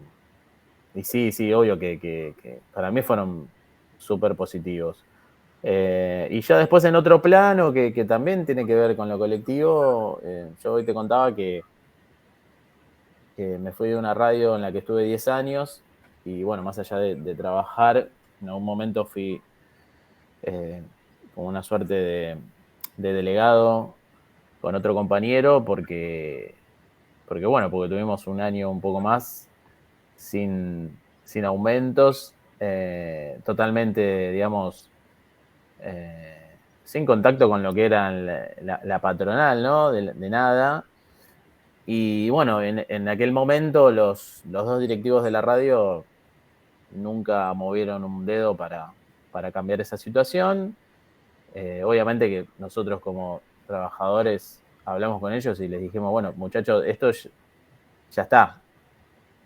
Speaker 2: y sí, sí, obvio que para mí fueron súper positivos. Y ya después en otro plano que también tiene que ver con lo colectivo, yo hoy te contaba que me fui de una radio en la que estuve 10 años y bueno, más allá de trabajar, en algún momento fui eh, como una suerte de delegado con otro compañero porque bueno, porque tuvimos un año un poco más sin aumentos, totalmente, digamos, sin contacto con lo que era la patronal, ¿no? De nada. Y bueno, en aquel momento los dos directivos de la radio nunca movieron un dedo para cambiar esa situación. Obviamente que nosotros como trabajadores hablamos con ellos y les dijimos, bueno, muchachos, esto ya está,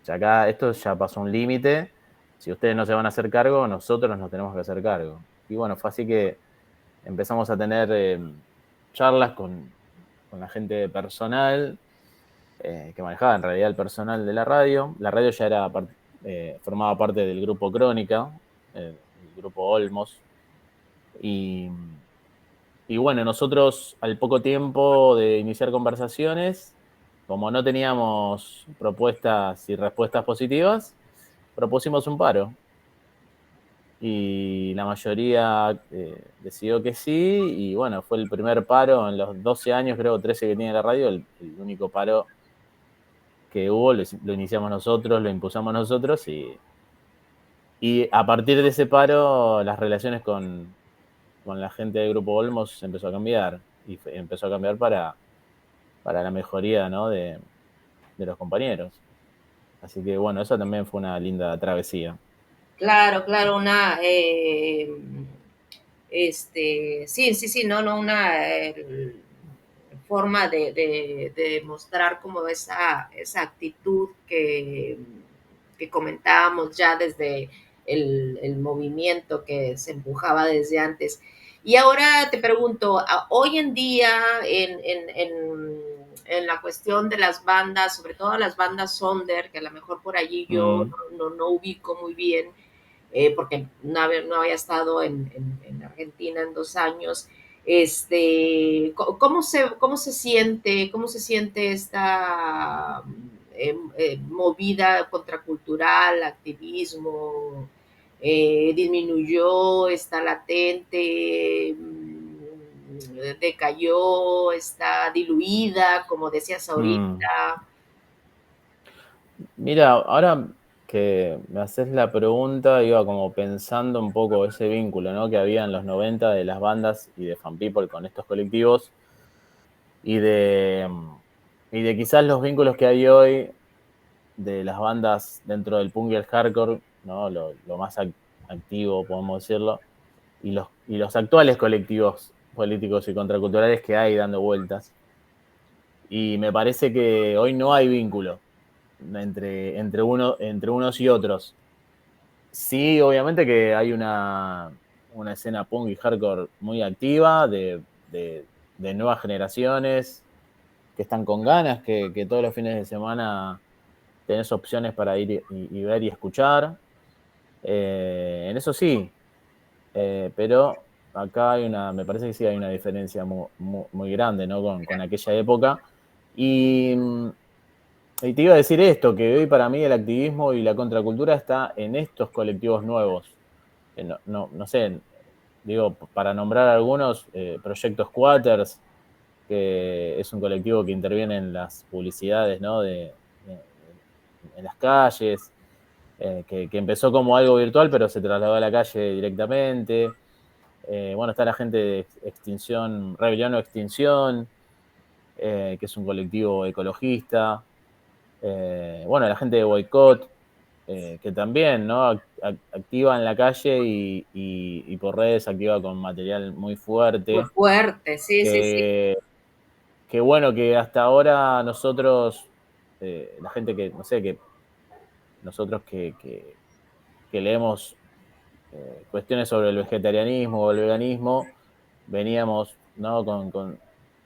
Speaker 2: ya acá esto ya pasó un límite, si ustedes no se van a hacer cargo, nosotros nos tenemos que hacer cargo. Y bueno, fue así que empezamos a tener charlas con la gente de personal que manejaba en realidad el personal de la radio. La radio ya era formaba parte del grupo Crónica, el grupo Olmos. Y, y bueno, nosotros al poco tiempo de iniciar conversaciones, como no teníamos propuestas y respuestas positivas, propusimos un paro. Y la mayoría decidió que sí, y bueno, fue el primer paro en los 12 años, creo, 13 que tiene la radio, el único paro que hubo, lo iniciamos nosotros, lo impulsamos nosotros, y a partir de ese paro las relaciones con la gente del Grupo Olmos empezó a cambiar, y empezó a cambiar para la mejoría, ¿no? de los compañeros. Así que bueno, eso también fue una linda travesía.
Speaker 1: Claro, claro, sí, sí, sí, no, no, una forma de mostrar como esa actitud que comentábamos ya desde el movimiento que se empujaba desde antes. Y ahora te pregunto, hoy en día en la cuestión de las bandas, sobre todo las bandas Sonder, que a lo mejor por allí yo
Speaker 2: Mm,
Speaker 1: no ubico muy bien, porque no había estado en Argentina en 2 años. ¿Cómo se siente esta movida contracultural, activismo? ¿Disminuyó, está latente, decayó, está diluida, como decías
Speaker 2: mm.
Speaker 1: ahorita?
Speaker 2: Mira, ahora que me haces la pregunta, iba como pensando un poco ese vínculo, ¿no? Que había en los 90 de las bandas y de Fan People con estos colectivos y de quizás los vínculos que hay hoy de las bandas dentro del punk y el hardcore, ¿no? Lo más activo, podemos decirlo, y los actuales colectivos políticos y contraculturales que hay dando vueltas. y me parece que hoy no hay vínculo entre unos y otros. Sí, obviamente que hay una escena punk y hardcore muy activa de nuevas generaciones que están con ganas, que todos los fines de semana tenés opciones para ir y ver y escuchar. En eso sí, pero acá me parece que sí hay una diferencia muy grande, ¿no? Con aquella época. Y, y te iba a decir esto, que hoy para mí el activismo y la contracultura está en estos colectivos nuevos. No sé, digo, para nombrar algunos, Proyecto Squatters, que es un colectivo que interviene en las publicidades, ¿no? En las calles, que empezó como algo virtual, pero se trasladó a la calle directamente. Bueno, está la gente de Extinción, Rebelión o Extinción, que es un colectivo ecologista. Bueno, la gente de Boicot, que también, ¿no? Activa en la calle y por redes activa con material muy
Speaker 1: Muy
Speaker 2: fuerte.
Speaker 1: fuerte, sí, sí, sí.
Speaker 2: Que bueno, que hasta ahora nosotros, la gente que, no sé, que nosotros que leemos cuestiones sobre el vegetarianismo o el veganismo, veníamos, ¿no?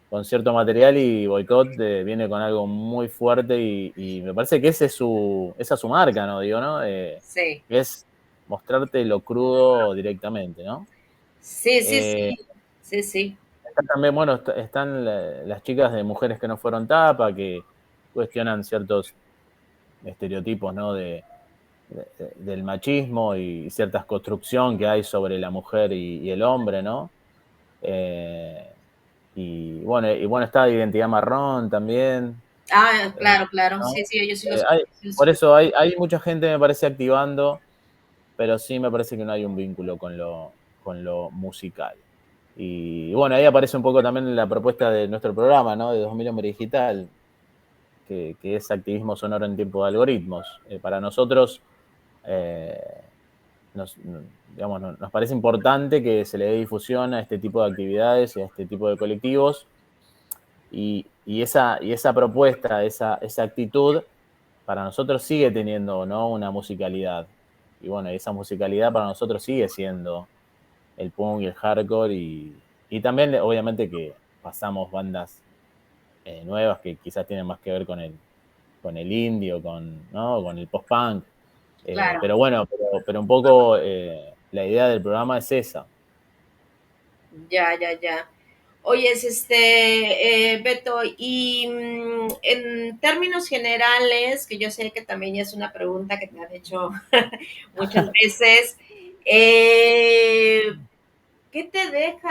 Speaker 2: Con cierto material, y Boicot viene con algo muy fuerte y me parece que esa es su marca, ¿no? Digo, ¿no?
Speaker 1: Sí,
Speaker 2: Es mostrarte lo crudo directamente, ¿no?
Speaker 1: sí, sí,
Speaker 2: Eh,
Speaker 1: sí, sí, sí.
Speaker 2: También, bueno, están las chicas de Mujeres que no fueron tapa, que cuestionan ciertos estereotipos, ¿no? Del machismo y cierta construcción que hay sobre la mujer y el hombre, ¿no? Eh, y bueno, está Identidad Marrón también.
Speaker 1: Ah,
Speaker 2: eh,
Speaker 1: claro, claro,
Speaker 2: ¿No?
Speaker 1: sí, sí, ellos sí los sí los
Speaker 2: Por
Speaker 1: escucho.
Speaker 2: eso hay mucha gente, me parece, activando, pero sí me parece que no hay un vínculo con lo musical. Y bueno, ahí aparece un poco también la propuesta de nuestro programa, ¿no? De 2000 Hombre Digital, que es activismo sonoro en tiempo de algoritmos. Para nosotros, eh, digamos, nos parece importante que se le dé difusión a este tipo de actividades y a este tipo de colectivos. Y esa propuesta, esa actitud, para nosotros sigue teniendo, ¿no? Una musicalidad. Y bueno, esa musicalidad para nosotros sigue siendo el punk y el hardcore. Y también, obviamente, que pasamos bandas nuevas que quizás tienen más que ver con el indie o ¿no? Con el post-punk.
Speaker 1: Claro,
Speaker 2: Pero bueno, pero un poco la idea del programa es esa.
Speaker 1: ya, ya, ya. Oyes, Beto, y en términos generales, que yo sé que también ya es una pregunta que me han hecho muchas veces, eh, ¿qué te deja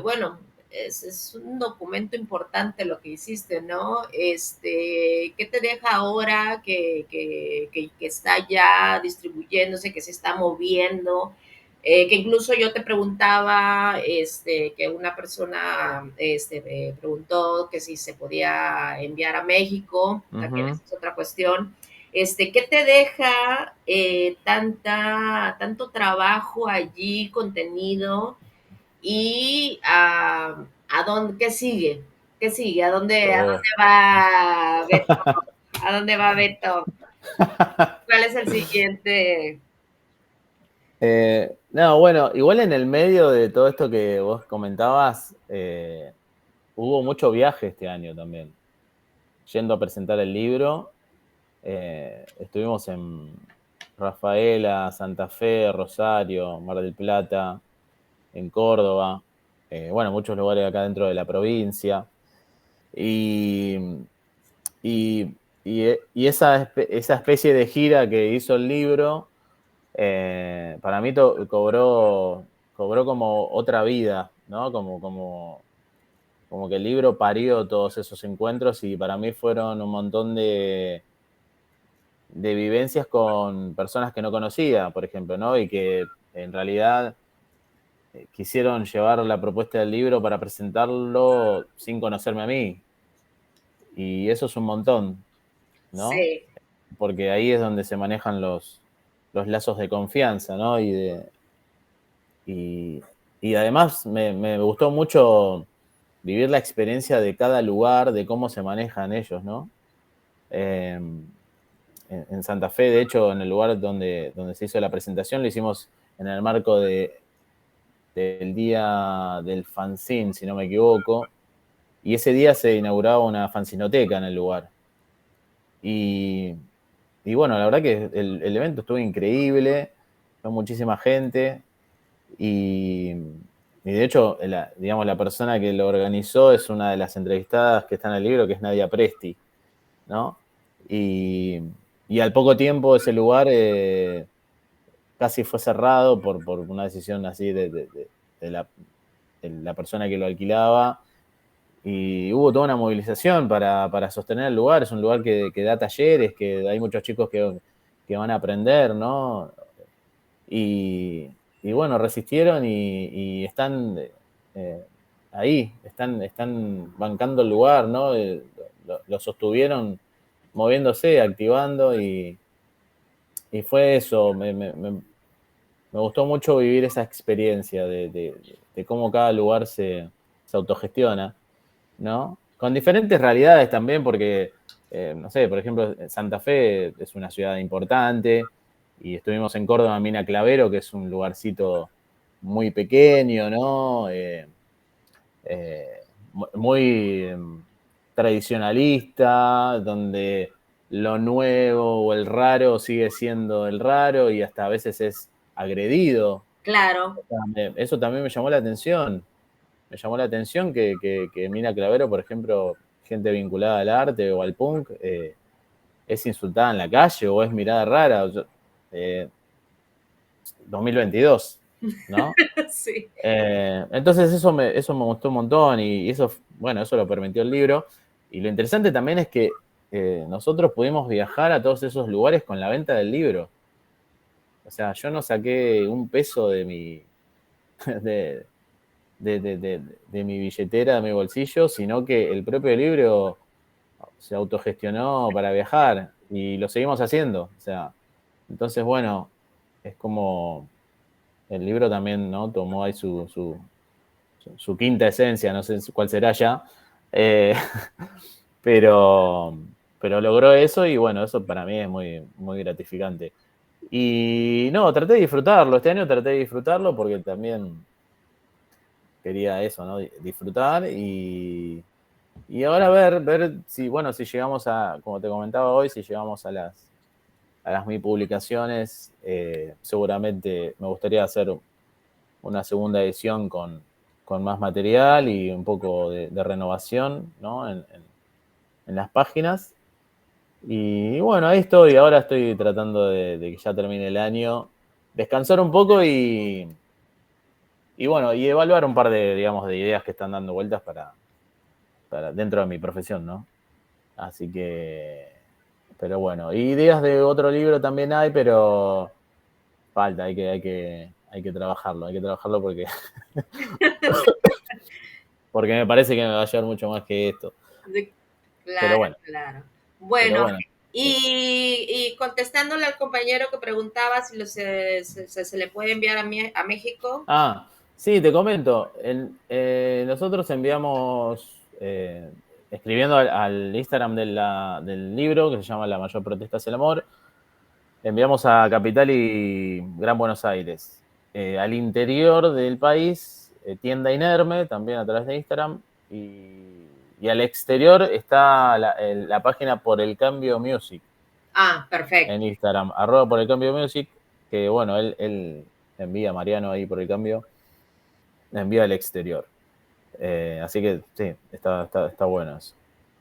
Speaker 1: bueno, es un documento importante lo que hiciste, ¿no? ¿Qué te deja ahora que está ya distribuyéndose, que se está moviendo? Que incluso yo te preguntaba, que una persona me preguntó que si se podía enviar a México, también
Speaker 2: Ujú.
Speaker 1: esa es otra cuestión. ¿Qué te deja tanto trabajo allí, contenido? ¿Y a dónde, qué sigue? ¿Qué sigue? ¿A dónde
Speaker 2: Oh.
Speaker 1: va Beto? ¿A dónde va Beto? ¿Cuál es el siguiente?
Speaker 2: No, bueno, igual en el medio de todo esto que vos comentabas, hubo mucho viaje este año también. Yendo a presentar el libro, estuvimos en Rafaela, Santa Fe, Rosario, Mar del Plata, en Córdoba, bueno, muchos lugares acá dentro de la provincia. Y, y esa especie de gira que hizo el libro, para mí cobró como otra vida, ¿no? Como que el libro parió todos esos encuentros, y para mí fueron un montón de vivencias con personas que no conocía, por ejemplo, ¿no? Y que en realidad quisieron llevar la propuesta del libro para presentarlo sin conocerme a mí. Y eso es un montón, ¿no?
Speaker 1: Sí,
Speaker 2: Porque ahí es donde se manejan los lazos de confianza, ¿no? Y además me gustó mucho vivir la experiencia de cada lugar, de cómo se manejan ellos, ¿no? En Santa Fe, de hecho, en el lugar donde se hizo la presentación, lo hicimos en el marco del día del fanzine, si no me equivoco, y ese día se inauguraba una fanzinoteca en el lugar. Y bueno, la verdad que el evento estuvo increíble, fue muchísima gente, y de hecho, digamos, la persona que lo organizó es una de las entrevistadas que está en el libro, que es Nadia Presti, ¿no? Y al poco tiempo ese lugar casi fue cerrado por una decisión así de la persona que lo alquilaba, y hubo toda una movilización para sostener el lugar. Es un lugar que da talleres, que hay muchos chicos que van a aprender, ¿no? Y bueno, resistieron y están ahí, están bancando el lugar, ¿no? Lo sostuvieron moviéndose, activando, y fue eso. Me gustó mucho vivir esa experiencia de cómo cada lugar se autogestiona, ¿no? Con diferentes realidades también, porque, no sé, por ejemplo, Santa Fe es una ciudad importante, y estuvimos en Córdoba, Mina Clavero, que es un lugarcito muy pequeño, ¿no? Muy tradicionalista, donde lo nuevo o el raro sigue siendo el raro y hasta a veces es agredido.
Speaker 1: Claro.
Speaker 2: Eso también me llamó la atención. Me llamó la atención que Mina Clavero, por ejemplo, gente vinculada al arte o al punk, es insultada en la calle o es mirada rara. 2022, ¿no?
Speaker 1: Sí.
Speaker 2: Entonces eso me gustó un montón, y eso, bueno, eso lo permitió el libro. Y lo interesante también es que nosotros pudimos viajar a todos esos lugares con la venta del libro. O sea, yo no saqué un peso de mi, de, de mi billetera, de mi bolsillo, sino que el propio libro se autogestionó para viajar, y lo seguimos haciendo. O sea, entonces, bueno, es como el libro también, ¿no? Tomó ahí su quinta esencia, no sé cuál será ya, eh, pero logró eso, y bueno, eso para mí es muy, muy gratificante. Y no, traté de disfrutarlo, este año traté de disfrutarlo porque también quería eso, ¿no? Disfrutar, y ahora ver si, bueno, si llegamos a, como te comentaba hoy, si llegamos a las 1000 publicaciones, seguramente me gustaría hacer una segunda edición con más material y un poco de renovación, ¿no? En las páginas. Y bueno, ahí estoy. Ahora estoy tratando de que ya termine el año, descansar un poco y bueno, y evaluar un par de, digamos, de ideas que están dando vueltas para dentro de mi profesión, ¿no? Así que, pero bueno, ideas de otro libro también hay, pero falta, hay que trabajarlo porque me parece que me va a llevar mucho más que esto. Pero
Speaker 1: Claro,
Speaker 2: bueno,
Speaker 1: claro.
Speaker 2: pero
Speaker 1: Bueno,
Speaker 2: bueno.
Speaker 1: y contestándole al compañero que preguntaba si se le puede enviar a México.
Speaker 2: Ah, sí, te comento. Nosotros enviamos, escribiendo al Instagram del libro, que se llama La mayor protesta es el amor, enviamos a Capital y Gran Buenos Aires. Al interior del país, Tienda Inerme, también a través de Instagram. Y al exterior está la página Por el Cambio Music
Speaker 1: Ah,
Speaker 2: en
Speaker 1: perfecto.
Speaker 2: Instagram, @Por el Cambio Music, que bueno, él envía a Mariano ahí por el cambio, envía al exterior. Así que sí, está bueno eso.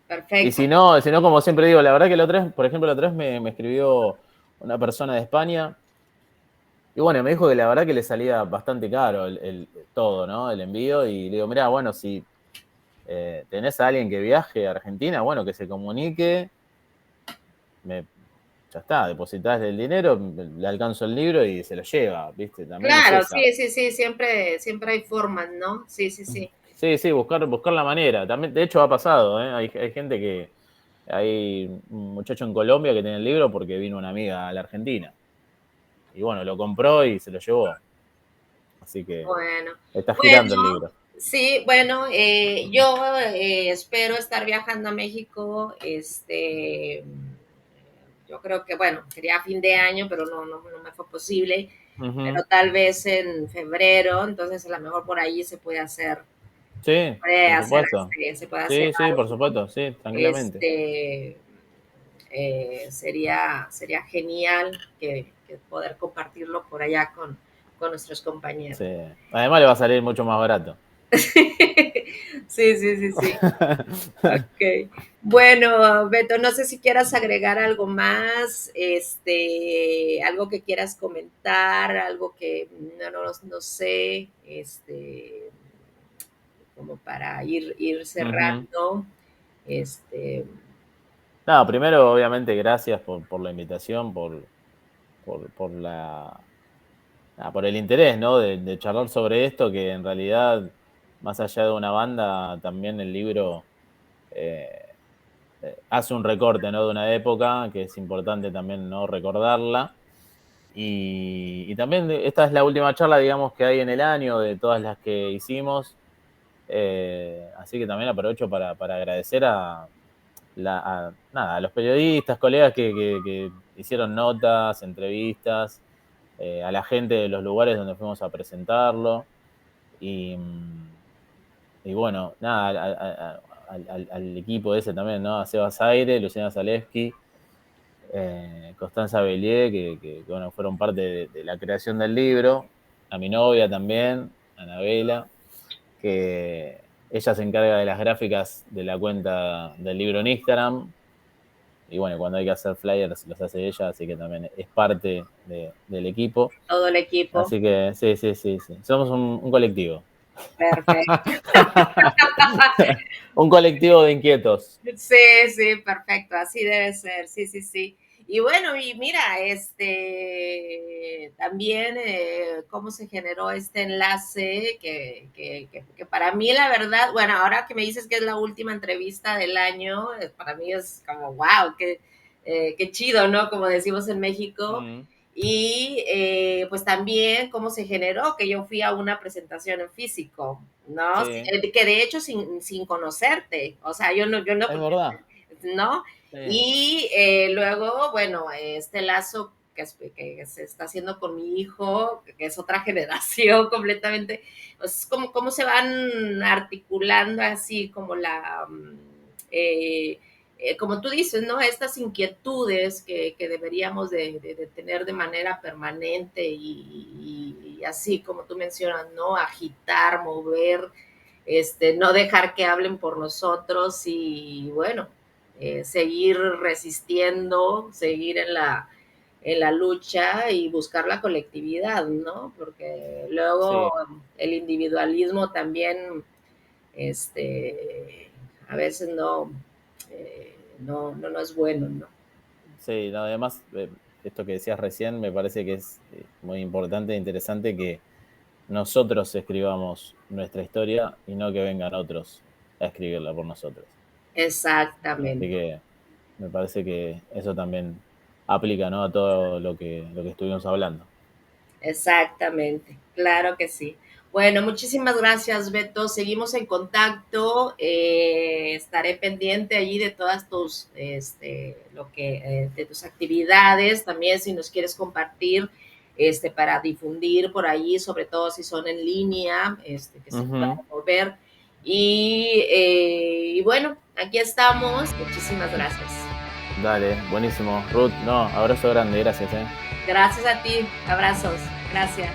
Speaker 2: Y
Speaker 1: Perfecto.
Speaker 2: si no, como siempre digo, la verdad que la otra vez, por ejemplo, la otra vez me escribió una persona de España, y bueno, me dijo que la verdad que le salía bastante caro todo, ¿no? El envío, y le digo, mirá, bueno, si tenés a alguien que viaje a Argentina, bueno, que se comunique, ya está, depositas el dinero, le alcanzo el libro y se lo lleva, ¿viste? También es
Speaker 1: Claro,
Speaker 2: esa.
Speaker 1: sí, sí, sí, siempre hay formas, ¿no? Sí, sí, sí.
Speaker 2: Sí, sí, buscar la manera. También, de hecho, ha pasado, ¿eh? Hay gente que. Hay un muchacho en Colombia que tiene el libro porque vino una amiga a la Argentina. Y bueno, lo compró y se lo llevó. Así que
Speaker 1: Bueno,
Speaker 2: está girando el
Speaker 1: bueno,
Speaker 2: libro.
Speaker 1: Sí, bueno, yo espero estar viajando a México, yo creo que, bueno, sería a fin de año, pero no me fue posible,
Speaker 2: Ujú.
Speaker 1: pero tal vez en febrero, entonces a lo mejor por ahí
Speaker 2: Sí, por supuesto.
Speaker 1: se puede hacer
Speaker 2: Sí, sí, por
Speaker 1: algo.
Speaker 2: supuesto, sí, tranquilamente.
Speaker 1: Este, sería genial que poder compartirlo por allá con nuestros compañeros.
Speaker 2: Sí. Además le va a salir mucho más barato.
Speaker 1: Sí, sí, sí, sí. Ok. Bueno, Beto, no sé si quieras agregar algo más, algo que quieras comentar, algo que no sé, como para ir
Speaker 2: Ujú.
Speaker 1: cerrando. Este,
Speaker 2: No, primero, obviamente, gracias por la invitación, por por el interés, ¿no? De charlar sobre esto, que en realidad, más allá de una banda, también el libro eh, hace un recorte, ¿no? De una época que es importante también, ¿no? Recordarla. Y también esta es la última charla, digamos, que hay en el año de todas las que hicimos. Así que también aprovecho para agradecer nada, a los periodistas, colegas que hicieron notas, entrevistas, a la gente de los lugares donde fuimos a presentarlo. Y, y bueno, nada, al equipo ese también, ¿no? A Sebas Aire, Luciana Zalewski, Constanza Bellier, bueno, fueron parte de la creación del libro. A mi novia también, Anabela, que ella se encarga de las gráficas de la cuenta del libro en Instagram. Y bueno, cuando hay que hacer flyers los hace ella, así que también es parte del equipo.
Speaker 1: todo el equipo.
Speaker 2: Así que sí, sí, sí, sí. Somos un colectivo.
Speaker 1: Perfecto.
Speaker 2: Un colectivo de inquietos.
Speaker 1: Sí, sí, perfecto, así debe ser, sí, sí, sí. Y bueno, y mira, también cómo se generó este enlace, que para mí la verdad, bueno, ahora que me dices que es la última entrevista del año, para mí es como, wow, qué chido, ¿no? Como decimos en México.
Speaker 2: Mm,
Speaker 1: Y pues también cómo se generó, que yo fui a una presentación en físico, ¿no?
Speaker 2: sí,
Speaker 1: Que de hecho sin conocerte, o sea, yo no,
Speaker 2: es verdad.
Speaker 1: ¿no?
Speaker 2: Sí,
Speaker 1: Y luego, bueno, este lazo que se está haciendo con mi hijo, que es otra generación completamente, pues cómo se van articulando así como como tú dices, ¿no? Estas inquietudes que deberíamos de tener de manera permanente y así como tú mencionas, ¿no? Agitar, mover, no dejar que hablen por nosotros y bueno, seguir resistiendo, seguir en la lucha y buscar la colectividad, ¿no? Porque luego
Speaker 2: sí,
Speaker 1: el individualismo también, a veces no es bueno, ¿no?
Speaker 2: sí. No, además, esto que decías recién me parece que es muy importante e interesante que nosotros escribamos nuestra historia y no que vengan otros a escribirla por nosotros. Así
Speaker 1: Exactamente,
Speaker 2: que me parece que eso también aplica, ¿no? A todo lo que estuvimos hablando.
Speaker 1: exactamente, claro que sí. Bueno, muchísimas gracias, Beto. Seguimos en contacto. Estaré pendiente allí de todas de tus actividades. También si nos quieres compartir, para difundir por allí, sobre todo si son en línea, que se puedan
Speaker 2: Ujú.
Speaker 1: mover. Y bueno, aquí estamos. Muchísimas gracias.
Speaker 2: Dale, buenísimo. Ruth, no, abrazo grande, gracias, ¿eh?
Speaker 1: Gracias a ti. Abrazos. Gracias.